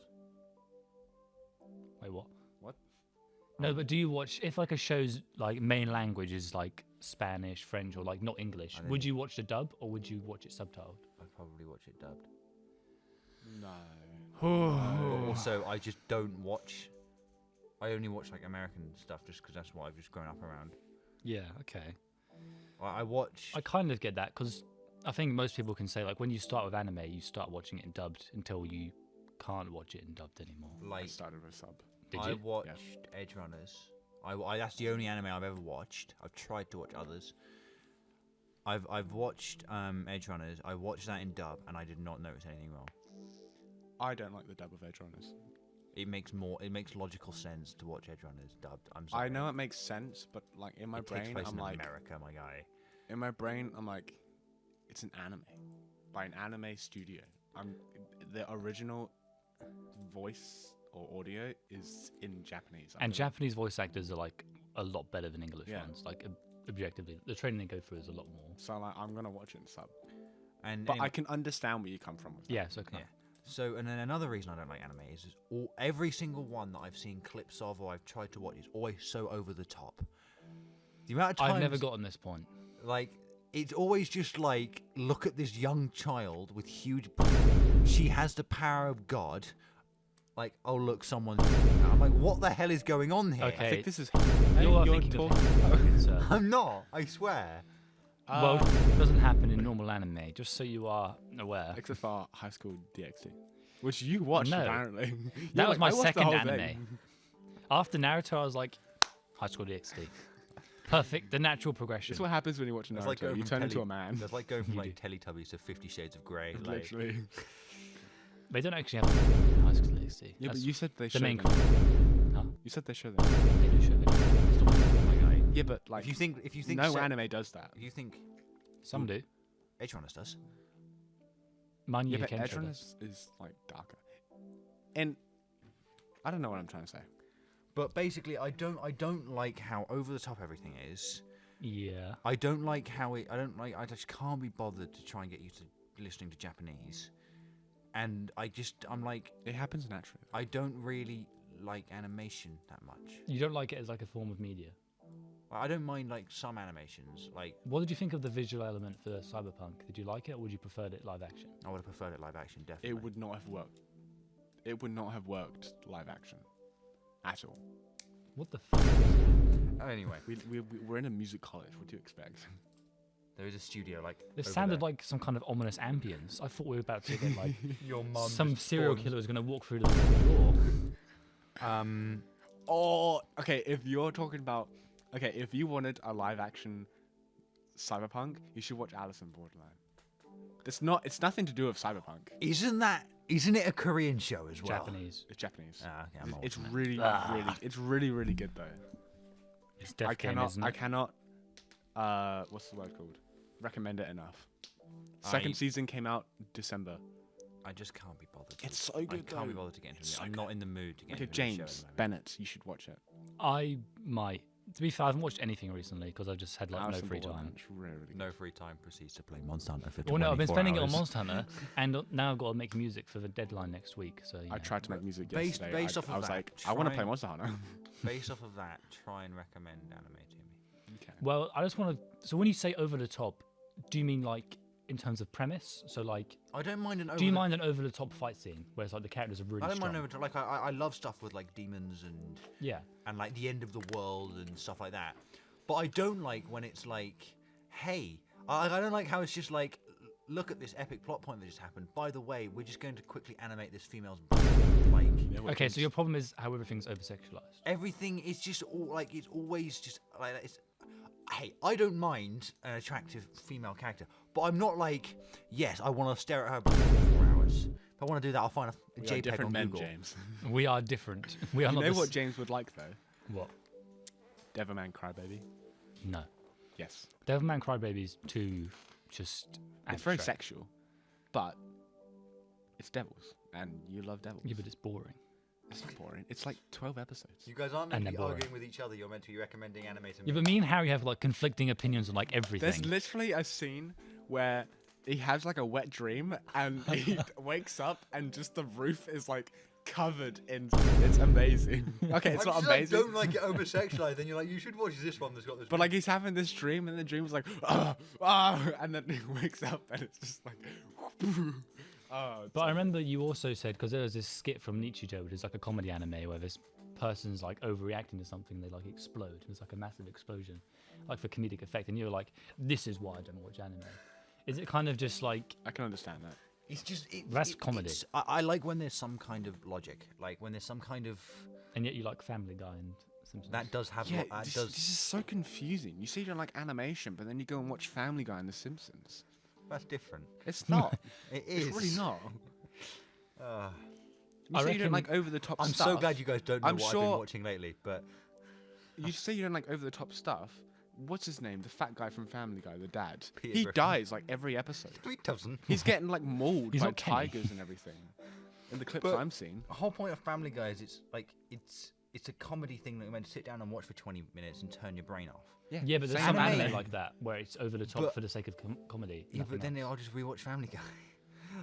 Wait, what? What? No, but do you watch if like a show's like main language is like Spanish, French, or like not English? I Would think- you watch the dub or would you watch it subtitled? I'd probably watch it dubbed. No. But also, I just don't watch. I only watch like American stuff just because that's what I've just grown up around. Yeah. Okay. I watch. I kind of get that because I think most people can say like when you start with anime, you start watching it in dubbed until you can't watch it in dubbed anymore. I like started with sub. Did I you? watched Edge Runners. That's the only anime I've ever watched. I've tried to watch others. I've watched Edge Runners. I watched that in dub, and I did not notice anything wrong. I don't like the dub of Edge Runners. It makes logical sense to watch Edge Runners dubbed. I'm sorry. I know it makes sense, but like in my It takes brain, place I'm in like, America, my guy. in my brain, I'm like, it's an anime by an anime studio. The original voice or audio is in Japanese. I And believe. Japanese voice actors are like a lot better than English Yeah. ones. Like objectively, the training they go through is a lot more. So like, I'm gonna watch it in sub. And But anyway, I can understand where you come from with that. Yeah, so okay. Yeah. So, and then another reason I don't like anime is every single one that I've seen clips of or I've tried to watch is always so over the top. The amount of times I've never gotten this point. like it's always just like, look at this young child with huge. She has the power of God. Like, oh look, someone. I'm like, what the hell is going on here? Okay. I think this is. You're you're thinking of talking- sir. I'm not. I swear. Well, it doesn't happen in normal anime, just so you are aware. Except for High School DxD, which you watched No. apparently. That You're was like, my "I watched the second whole anime. thing." After Naruto, I was like, High School DxD. Perfect, the natural progression. This is what happens when you watch It's Naruto. like going You from turn into a man. That's like going from You like Teletubbies to 50 Shades of Grey. Like, Literally. They don't actually have High School DxD. Yeah, but That's you said they the show main. them. Huh? You said they show them. They do show videos. oh my guy. Yeah, but like, If you think no se- anime does that. if you think Some do. Edge Runners does. Mine Yeah, you but can Edge show Runners is like darker. And I don't know what I'm trying to say. But basically, I don't like how over the top everything is. Yeah. I don't like how it. I just can't be bothered to try and get used to listening to Japanese. And I'm like, It happens naturally. I don't really like animation that much. You don't like it as like a form of media. I don't mind like some animations. Like, What did you think of the visual element for Cyberpunk? Did you like it, or would you prefer it live action? I would have preferred it live action, definitely. It would not have worked. It would not have worked live action at all. What the f? Anyway, We're in a music college. What do you expect? there is a studio like. This over sounded there. like some kind of ominous ambience. I thought we were about to get like your mum. some serial killer was going to walk through the door. Oh, okay. If you're talking about, if you wanted a live action Cyberpunk, you should watch Alice in Borderland. It's nothing to do with Cyberpunk. Isn't it a Korean show as well? Japanese. It's Japanese. Ah, okay, I'm not It's watching that. really good though. It's Death I Game, cannot, isn't I it? cannot, what's the word called? Recommend it enough. Second season came out December. I just can't be bothered. It's so I good can't be though. bothered to get into It's it. so I'm not in the mood to get Okay, into the show at James the moment. Bennett, you should watch it. I might. To be fair, I haven't watched anything recently because I've just had like Alice no in free Borderland, time. it's really good. No free time proceeds to play Monster Hunter for Well, no, I've been 24 spending it on hours. Monster Hunter, and now I've got to make music for the deadline next week. So you I know. tried to make music Based- yesterday. based I, off I of was that, like, I want to try play and- Monster Hunter. Based off of that, try and recommend anime to me. Okay. Well, I just want to. So when you say over the top, do you mean like in terms of premise? So like, I don't mind an over. do you mind an over the top fight scene where it's like the characters are really I don't strong? mind over. Like I love stuff with like demons Yeah. and like the end of the world and stuff like that. But I don't like when it's like, hey, I don't like how it's just like, look at this epic plot point that just happened. By the way, we're just going to quickly animate this female's like. Okay, so your problem is how everything's over sexualized. Everything is just all like it's always just like it's. Hey, I don't mind an attractive female character, but I'm not like, yes, I want to stare at her for 4 hours. If I want to do that, I'll find a We are JPEG different on men, Google. James. We are different. We are You not. know the what s- James would like though? What? Devilman Crybaby. No. Yes. Devilman Crybaby's too just. It's very abstract. sexual, but it's devils, and you love devils. Yeah, but it's boring. It's not boring. It's like 12 episodes. You guys aren't And meant to be they're boring. arguing with each other. You're meant to be recommending anime to me. Yeah, but me and Harry have like conflicting opinions on like everything. There's literally a scene where he has like a wet dream and he wakes up and just the roof is like covered in. It's amazing. Okay, it's not amazing. Don't like it over sexualized. Then you're like, you should watch this one that's got this. But like he's having this dream and the dream's like, and then he wakes up and it's just like, But I remember you also said, because there was this skit from Nichijou, which is like a comedy anime where this person's like overreacting to something, they like explode. It's like a massive explosion, like for comedic effect. And you're like, this is why I don't watch anime. Is it kind of just like? I can understand that. It's just That's comedy. I like when there's some kind of logic, like when there's some kind of. And yet you like Family Guy and Simpsons. That does have. Yeah, That this does. is so confusing. You say you don't like animation, but then you go and watch Family Guy and The Simpsons. That's different. It's not. It is. It's really not. Uh, You I say you don't reckon- like over the top I'm stuff. so glad you guys don't know I'm what I've sure- been watching lately, but You say you don't like over the top stuff. What's his name? The fat guy from Family Guy, the dad. Peter He Griffin. dies like every episode. he doesn't. He's getting like mauled He's by not Kenny. tigers and everything. In the clips But- I'm seeing. The whole point of Family Guy is it's a comedy thing that you're meant to sit down and watch for 20 minutes and turn your brain off. Yeah, but there's same some anime. anime like that where it's over the top But- for the sake of comedy. Yeah, but nothing then else. I'll just rewatch Family Guy.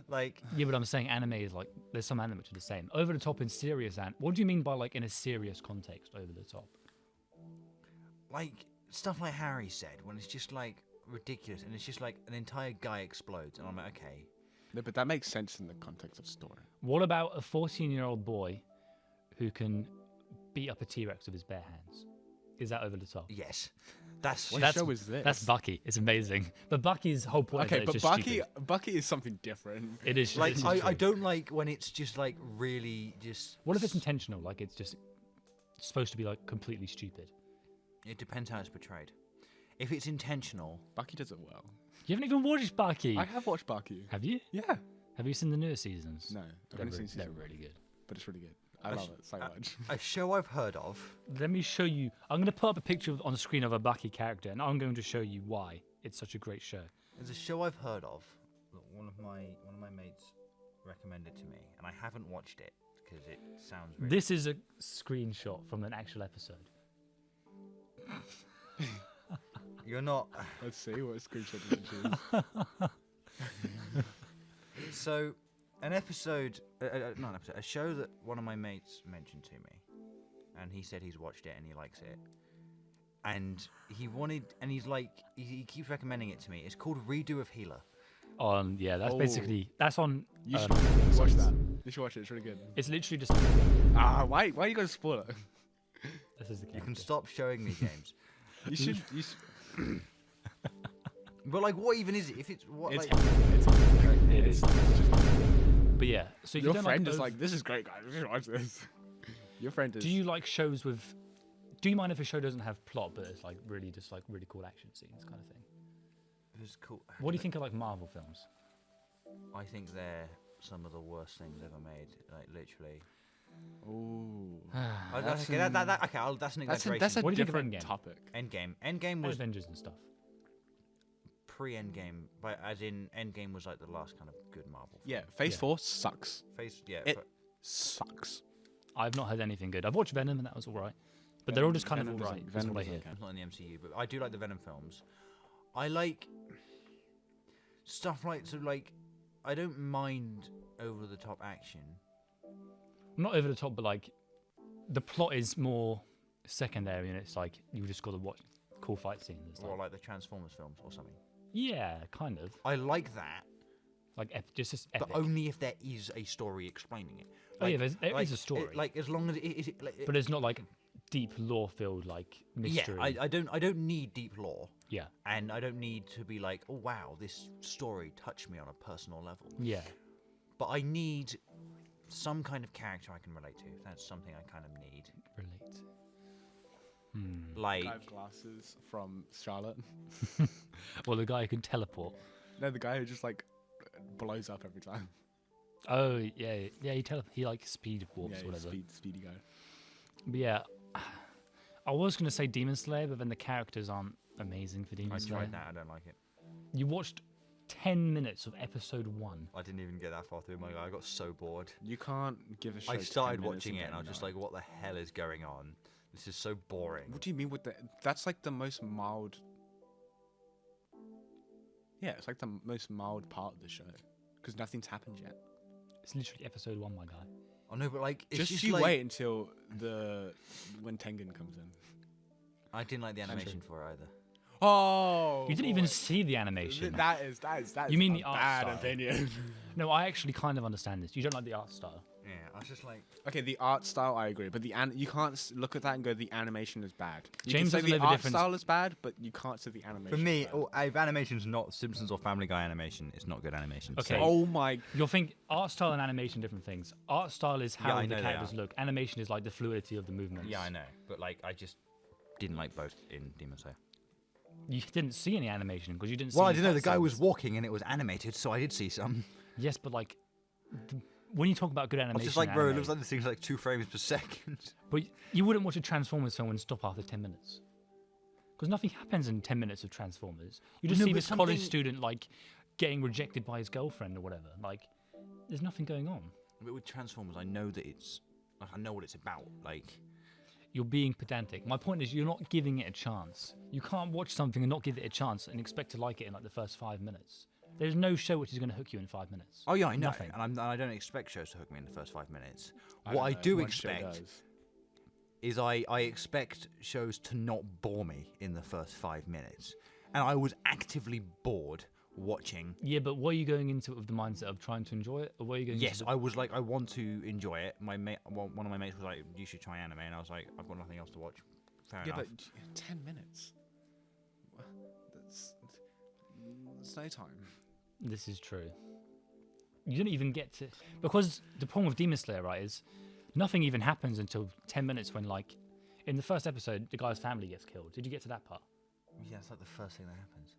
Like, Yeah, but I'm saying anime is like there's some anime which are the same. Over the top in serious what do you mean by like in a serious context over the top? stuff like Harry said, when it's just like ridiculous and it's just like an entire guy explodes, and I'm like, okay. No, but that makes sense in the context of the story. What about a 14-year-old boy who can beat up a T-Rex with his bare hands? Is that over the top? Yes. That's What That's- show is this? That's Bucky. It's amazing. But Bucky's whole point Okay, is but just Bucky, stupid. Bucky is something different. It is. like, this is I true. don't like when it's just like really just. What if it's intentional? Like it's just supposed to be like completely stupid. It depends how it's portrayed. If it's intentional, Bucky does it well. You haven't even watched Bucky. I have watched Bucky. Have you? Yeah. Have you seen the newer seasons? No, I've They're, only seen they're season one, really good. but it's really good. I I love sh- it so much. a show I've heard of. Let me show you. I'm going to put up a picture on screen of a Bucky character, and I'm going to show you why it's such a great show. There's a show I've heard of that one of my mates recommended to me, and I haven't watched it because it sounds really. This is a screenshot from an actual episode. You're not. Let's see what screenshot did you choose. So, an episode, not an episode, a show that one of my mates mentioned to me, and he said he's watched it and he likes it, and he's like, he keeps recommending it to me. It's called Redo of Healer. Yeah, that's Oh. basically that's on. You should Netflix. watch that. You should watch it. It's really good. It's literally just. Why are you going to spoil it? This is the You character. can stop showing me games. You should. But like, what even is it? If it's what It's, like, It is. But yeah, so if your you don't friend like is like, this is great, guys. You should watch this. Your friend is. do you like shows with? Do you mind if a show doesn't have plot, but it's like really just like really cool action scenes kind of thing? it's cool. What do you think of like Marvel films? I think they're some of the worst things ever made. Like literally. Ooh. That's an exaggeration. That's a What do you think of different Endgame? topic. Endgame. Endgame was Avengers and stuff. pre-Endgame, but as in Endgame was like the last kind of good Marvel. Film. Yeah, Phase Yeah. 4 sucks. It, Sucks. I've not heard anything good. I've watched Venom and that was all right, but they're all just kind of all Venom right. doesn't- Is Venom what I doesn't hear. count. It's not in the MCU, but I do like the Venom films. I like stuff like I don't mind over the top action. Not over the top, but like the plot is more secondary, and it's like you just got to watch cool fight scenes. It's Or like, like the Transformers films or something. yeah, kind of I like that, like just epic. but only if there is a story explaining it. Oh, yeah, there is a story. Like as long as it is. But it's not like deep lore-filled like mystery. yeah, I don't need deep lore, Yeah, and I don't need to be like, oh wow, this story touched me on a personal level. yeah. But I need some kind of character I can relate to. That's something I kind of need. Relate. Like Guy with glasses from Charlotte. Well, the guy who can teleport. No, the guy who just like blows up every time. Oh yeah, yeah. He like speed warps Yeah, or whatever. speedy guy. But yeah, I was gonna say Demon Slayer, but then the characters aren't amazing for Demon I Slayer. tried that. I don't like it. You watched 10 minutes of episode 1. I didn't even get that far through. I got so bored. You can't give a shit. I started watching it and I was just like, what the hell is going on? This is so boring. what do you mean with that? That's like the most mild. Yeah, it's like the most mild part of the show because nothing's happened yet. It's literally episode 1, my guy. Oh no, but like it's Just just you like, wait until when Tengen comes in. I didn't like the animation for it either. Oh, You didn't even see the animation. That is You mean a the art bad style? opinion. No, I actually kind of understand this. You don't like the art style. Yeah, I was just like, Okay, the art style I agree, but you can't look at that and go the animation is bad. You James can say doesn't the know the art difference. style is bad, but you can't say the animation. for me, is bad. if animation's not Simpsons or Family Guy animation, it's not good animation. Okay. So, Oh my! You'll think art style and animation are different things. Art style is Yeah, how I the know they characters are. look. Animation is like the fluidity of the movements. yeah, I know, but like I just didn't like both in Demon Slayer. You didn't see any animation because you didn't see Well, I any didn't know the guy was cutscenes. walking and it was animated, so I did see some. Yes, but like, when you talk about good I animation, was just like, and bro, it anime, looks like this thing's like 2 frames per second. But you wouldn't watch a Transformers film and stop after 10 minutes. Because nothing happens in 10 minutes of Transformers. You just No, see but this college something- student, like, getting rejected by his girlfriend or whatever. Like, there's nothing going on. But with Transformers, I know that it's like I know what it's about. Like, You're being pedantic. My point is, you're not giving it a chance. You can't watch something and not give it a chance and expect to like it in, like, the first 5 minutes. There's no show which is going to hook you in 5 minutes. oh yeah, I know, Nothing. and I don't expect shows to hook me in the first 5 minutes. I What I don't know, do one show expect does. is I expect shows to not bore me in the first 5 minutes, and I was actively bored watching. Yeah, but were you going into it with the mindset of trying to enjoy it? Or were you going Yes, into I was like, I want to enjoy it. My mate, one of my mates was like, you should try anime, and I was like, I've got nothing else to watch. Fair Yeah, enough. but 10 minutes. That's no time. This is true. You didn't even get to... Because the problem with Demon Slayer, right, is nothing even happens until 10 minutes when, like, in the first episode, the guy's family gets killed. Did you get to that part? Yeah, it's like the first thing that happens.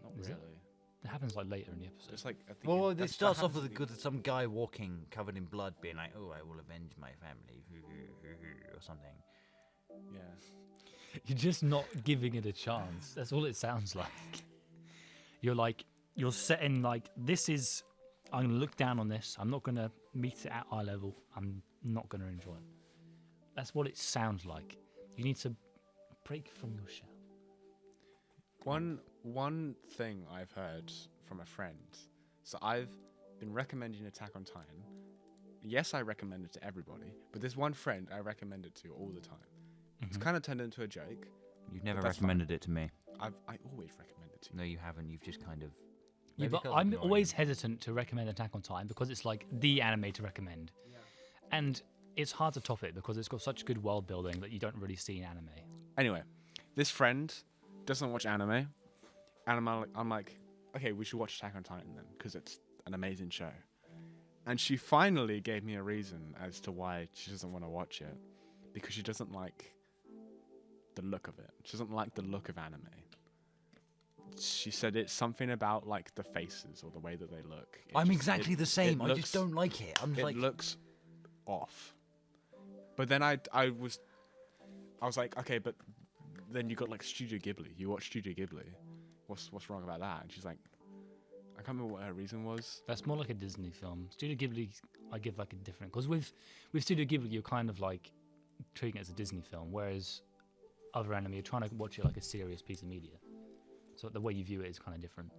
Not Is it? really. It happens, like, later in the episode. It's like at the Well, end. it That's what starts off happens with at the end. some guy walking covered in blood, being like, "Oh, I will avenge my family," or something. Yeah. You're just not giving it a chance. That's all it sounds like. You're setting, like, this is... I'm going to look down on this. I'm not going to meet it at eye level. I'm not going to enjoy it. That's what it sounds like. You need to break from your shell. One thing I've heard from a friend. So I've been recommending Attack on Titan. Yes, I recommend it to everybody, but there's one friend I recommend it to all the time. It's kind of turned into a joke. You've never that's recommended it to me. I always recommend it to you. No, you haven't. You've just kind of. Yeah, Maybe but 'cause I'm ignoring always you. hesitant to recommend Attack on Titan because it's like the anime to recommend. And it's hard to top it because it's got such good world building that you don't really see in anime. Anyway, this friend doesn't watch anime, and I'm like, okay, we should watch Attack on Titan then, because it's an amazing show. And she finally gave me a reason as to why she doesn't want to watch it, because she doesn't like the look of it. She doesn't like the look of anime. She said it's something about like the faces or the way that they look. I'm exactly the same. I looks- just don't like it. I'm It like, looks off. But then I was like, okay, but then you got like Studio Ghibli. You watch Studio Ghibli. What's wrong about that? And she's like, I can't remember what her reason was. That's more like a Disney film. Studio Ghibli, I give like a different... Because with Studio Ghibli, you're kind of like treating it as a Disney film, whereas other anime, you're trying to watch it like a serious piece of media. So the way you view it is kind of different.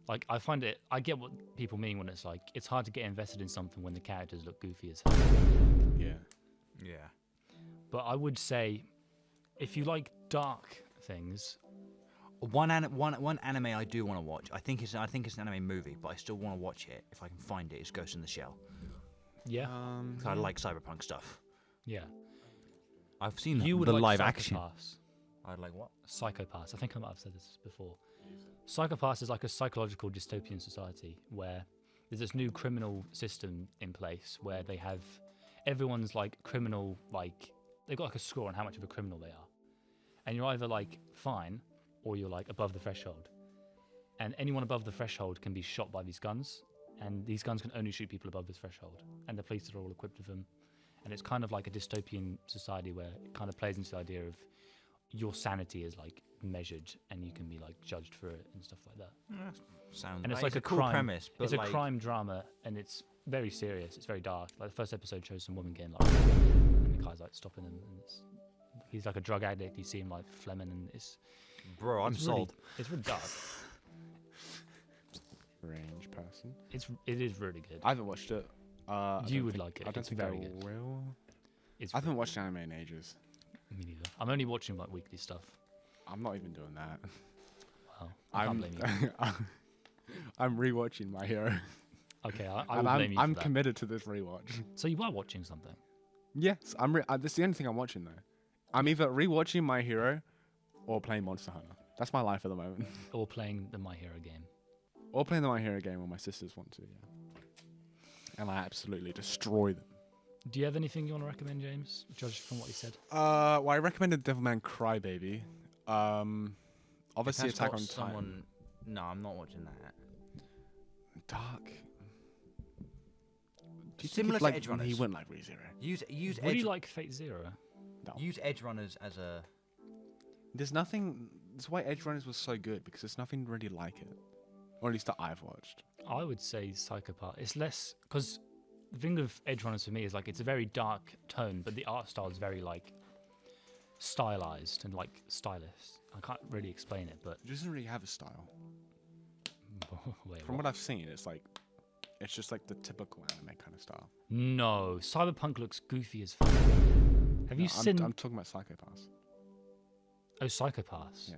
Like, I get what people mean when it's like, it's hard to get invested in something when the characters look goofy as hell. Yeah. yeah. But I would say, if you like dark things, One anime I do want to watch. I think it's an anime movie, but I still want to watch it if I can find it. It's Ghost in the Shell. yeah, 'Cause I like cyberpunk stuff. yeah. I've seen You would the like live action. Psychopaths. I'd like what? Psychopaths. I think I might have said this before. Psychopaths is like a psychological dystopian society where there's this new criminal system in place where they have everyone's like criminal, like they've got like a score on how much of a criminal they are, and you're either like fine or you're like above the threshold, and anyone above the threshold can be shot by these guns, and these guns can only shoot people above this threshold, and the police are all equipped with them, and it's kind of like a dystopian society where it kind of plays into the idea of your sanity is like measured and you can be like judged for it and stuff like that. Sounds. And it's like like a cool crime premise, but It's a like, crime drama and it's very serious. It's very dark. Like the first episode shows some woman getting like, and the guy's like stopping him, and he's like a drug addict. You see him like Fleming, and Bro, I'm it's really, sold. It's really dark. strange person. It is really good. I haven't watched it. You would like it. I don't It's think I very good. will. It's I haven't watched anime in ages. me neither. I'm only watching like weekly stuff. I'm not even doing that. Wow. I can't blame you. I'm rewatching My Hero. Okay, I and will blame you I'm for that. committed to this rewatch. So you are watching something. Yes, that's the only thing I'm watching though. I'm either rewatching My Hero or playing Monster Hunter. That's my life at the moment. Or playing the My Hero game. Or playing the My Hero game when my sisters want to, yeah. And I absolutely destroy them. Do you have anything you want to recommend, James? Judged from what you said. Well, I recommended Devilman Crybaby. Obviously That's Attack got on someone. No, I'm not watching that. Titan. Dark. Do you Similar think to Edge he Runners. wouldn't like ReZero? Use Would Edge. you like Fate Zero? No. Use Edge Runners as a. There's nothing. That's why Edge Runners was so good, because there's nothing really like it. Or at least that I've watched. I would say Psychopath. It's less because the thing of Edge Runners for me is like it's a very dark tone, but the art style is very like stylized and like stylish. I can't really explain it, but It doesn't really have a style. wait, From what? what I've seen, it's just like the typical anime kind of style. No, Cyberpunk looks goofy as fuck. Have you No, seen? I'm talking about Psychopaths. Oh, Psychopaths. Yeah.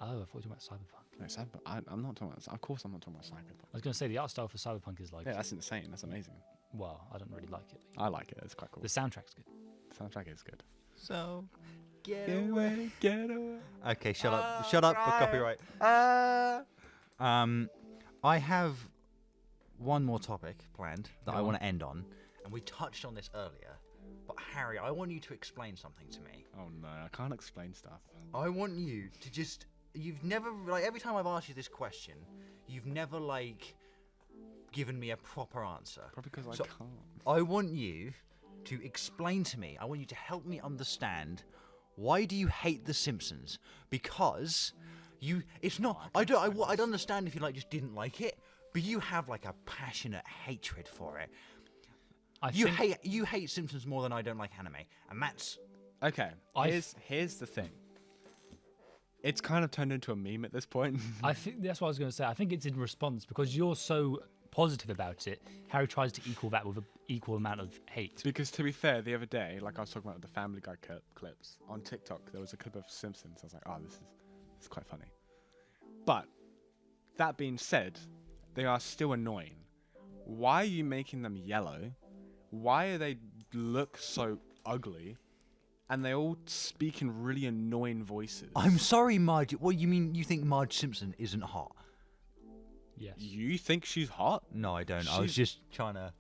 Oh, I thought you were talking about Cyberpunk. No, I'm not talking about. Of course, I'm not talking about Psychopath. I was gonna say the art style for Cyberpunk is like, Yeah, that's insane. That's amazing. well, I don't really like it. I like it. It's quite cool. The soundtrack's good. The soundtrack is good. So. Get Get away. Okay, shut up. Shut up for copyright. I have one more topic planned that Go I on. want to end on, and we touched on this earlier. But Harry, I want you to explain something to me. Oh no, I can't explain stuff. I want you to just. You've never like every time I've asked you this question, you've never like given me a proper answer. Probably because I So- can't. I want you to explain to me. I want you to help me understand why do you hate The Simpsons? Because you, it's not. I'd understand if you like just didn't like it, but you have like a passionate hatred for it. I You think hate Simpsons more than I don't like anime, and that's Okay, I here's the thing. It's kind of turned into a meme at this point. I think that's what I was going to say. I think it's in response because you're so positive about it. Harry tries to equal that with an equal amount of hate. Because to be fair, the other day, like I was talking about the Family Guy clips on TikTok, there was a clip of Simpsons. I was like, oh, this is quite funny. But that being said, they are still annoying. Why are you making them yellow? Why are they look so ugly? And they all speak in really annoying voices. I'm sorry, Marge. What you mean? You think Marge Simpson isn't hot? Yes. You think she's hot? No, I don't. I was She's- just trying to.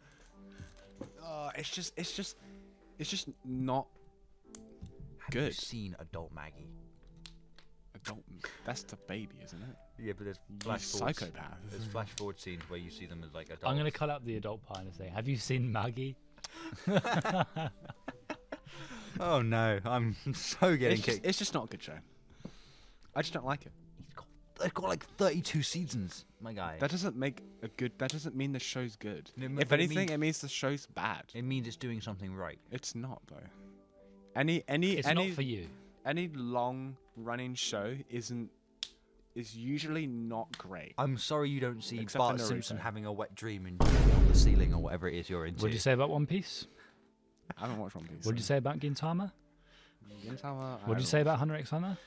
It's just not Have you good. seen Adult Maggie? Adult. That's the baby, isn't it? Yeah, but there's You flash forward. psychopath. There's flash forward scenes where you see them as like adults. I'm going to cut out the adult part and say, have you seen Maggie? Oh no, I'm so getting kicked. It's just not a good show. I just don't like it. They've got like 32 seasons, my guy. That doesn't make a good. That doesn't mean the show's good. No, If but it anything, means- it means the show's bad. It means it's doing something right. It's not though. Any It's not for you. any long running show is usually not great. I'm sorry you don't see Except Bart for Simpson Naruto. having a wet dream and on the ceiling or whatever it is you're into. What did you say about One Piece? I haven't watched One Piece. What did you say about Gintama? Gintama, What did you say about Hunter x Hunter?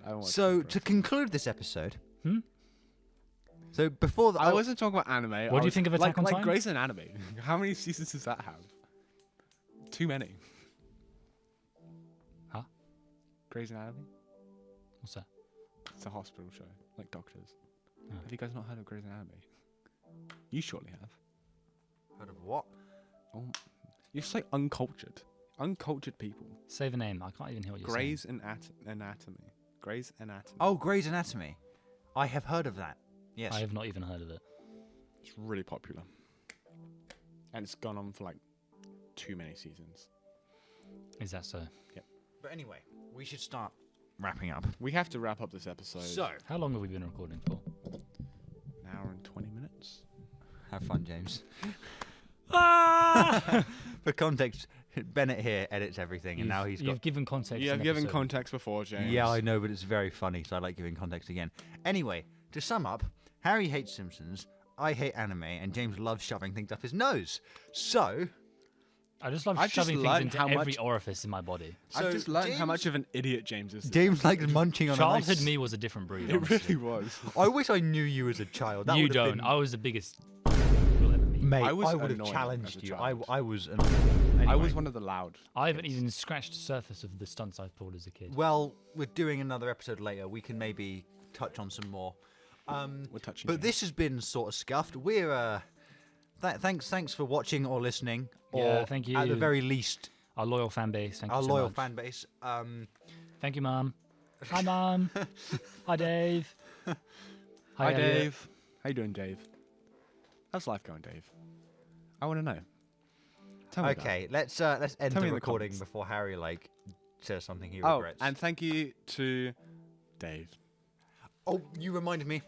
I haven't watched So Gintama. to conclude this episode, Hmm? so before the, I wasn't talking about anime. What do you think of Attack on like Titan? Grey's Anatomy? How many seasons does that have? Too many. Huh? Grey's Anatomy? What's that? It's a hospital show, like doctors. Oh. Have you guys not heard of Grey's Anatomy? You surely have. heard of what? Oh, you're just like uncultured. Uncultured people. Say the name. I can't even hear what you're Grey's Anatomy. Grey's Anatomy. Oh, Grey's Anatomy. I have heard of that. Yes. saying. I have not even heard of it. It's really popular. And it's gone on for like too many seasons. Is that so? But anyway, we should start wrapping up. We have to wrap up this episode. So, How long have we been recording for? An hour and 20 minutes. have fun, James. Ah! For context, Bennett here edits everything, and now he's got. You've given context. You have in given episode. context before, James. Yeah, I know, but it's very funny, so I like giving context again. Anyway, to sum up, Harry hates Simpsons. I hate anime, and James loves shoving things up his nose. So, I just love I've just shoving things learned into how every much- orifice in my body. so I've just learned how James- much of an idiot James is. James likes munching on Childhood a nice... me was a different breed. It honestly. really was. I wish I knew you as a child. That You would have don't. been- I was the biggest you'll ever meet. Mate, I was I would have annoying as challenged a you. child. I was. I was Anyway. one of the loud. I haven't even scratched the surface of the stunts I've pulled as a kid. Well, we're doing another episode later. We can maybe touch on some more. We're touching. But this has been sort of scuffed. We're thanks for watching or listening. Yeah, Or thank At the you. very least, Our loyal fan base. Thank our you so loyal much. fan base. Thank you, Mum. Hi, Mum. Hi, Dave. Hi, Elliot. Dave. How you doing, Dave? How's life going, Dave? I want to know. Tell me about it. Okay, let's end Tell me the in the recording comments. before Harry says something he Oh, regrets. and thank you to Dave. Oh, you reminded me.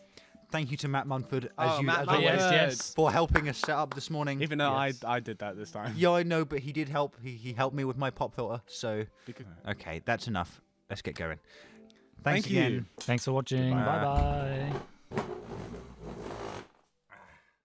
Thank you to Matt Munford Oh, Matt as Oh, always, yes, Munford. yes. for helping us set up this morning. Even though Yes. I did that this time. Yeah, I know, but he did help. He helped me with my pop filter. So Because- okay, that's enough. Let's get going. Thank Thanks you. again. Thanks for watching. Goodbye. Bye bye.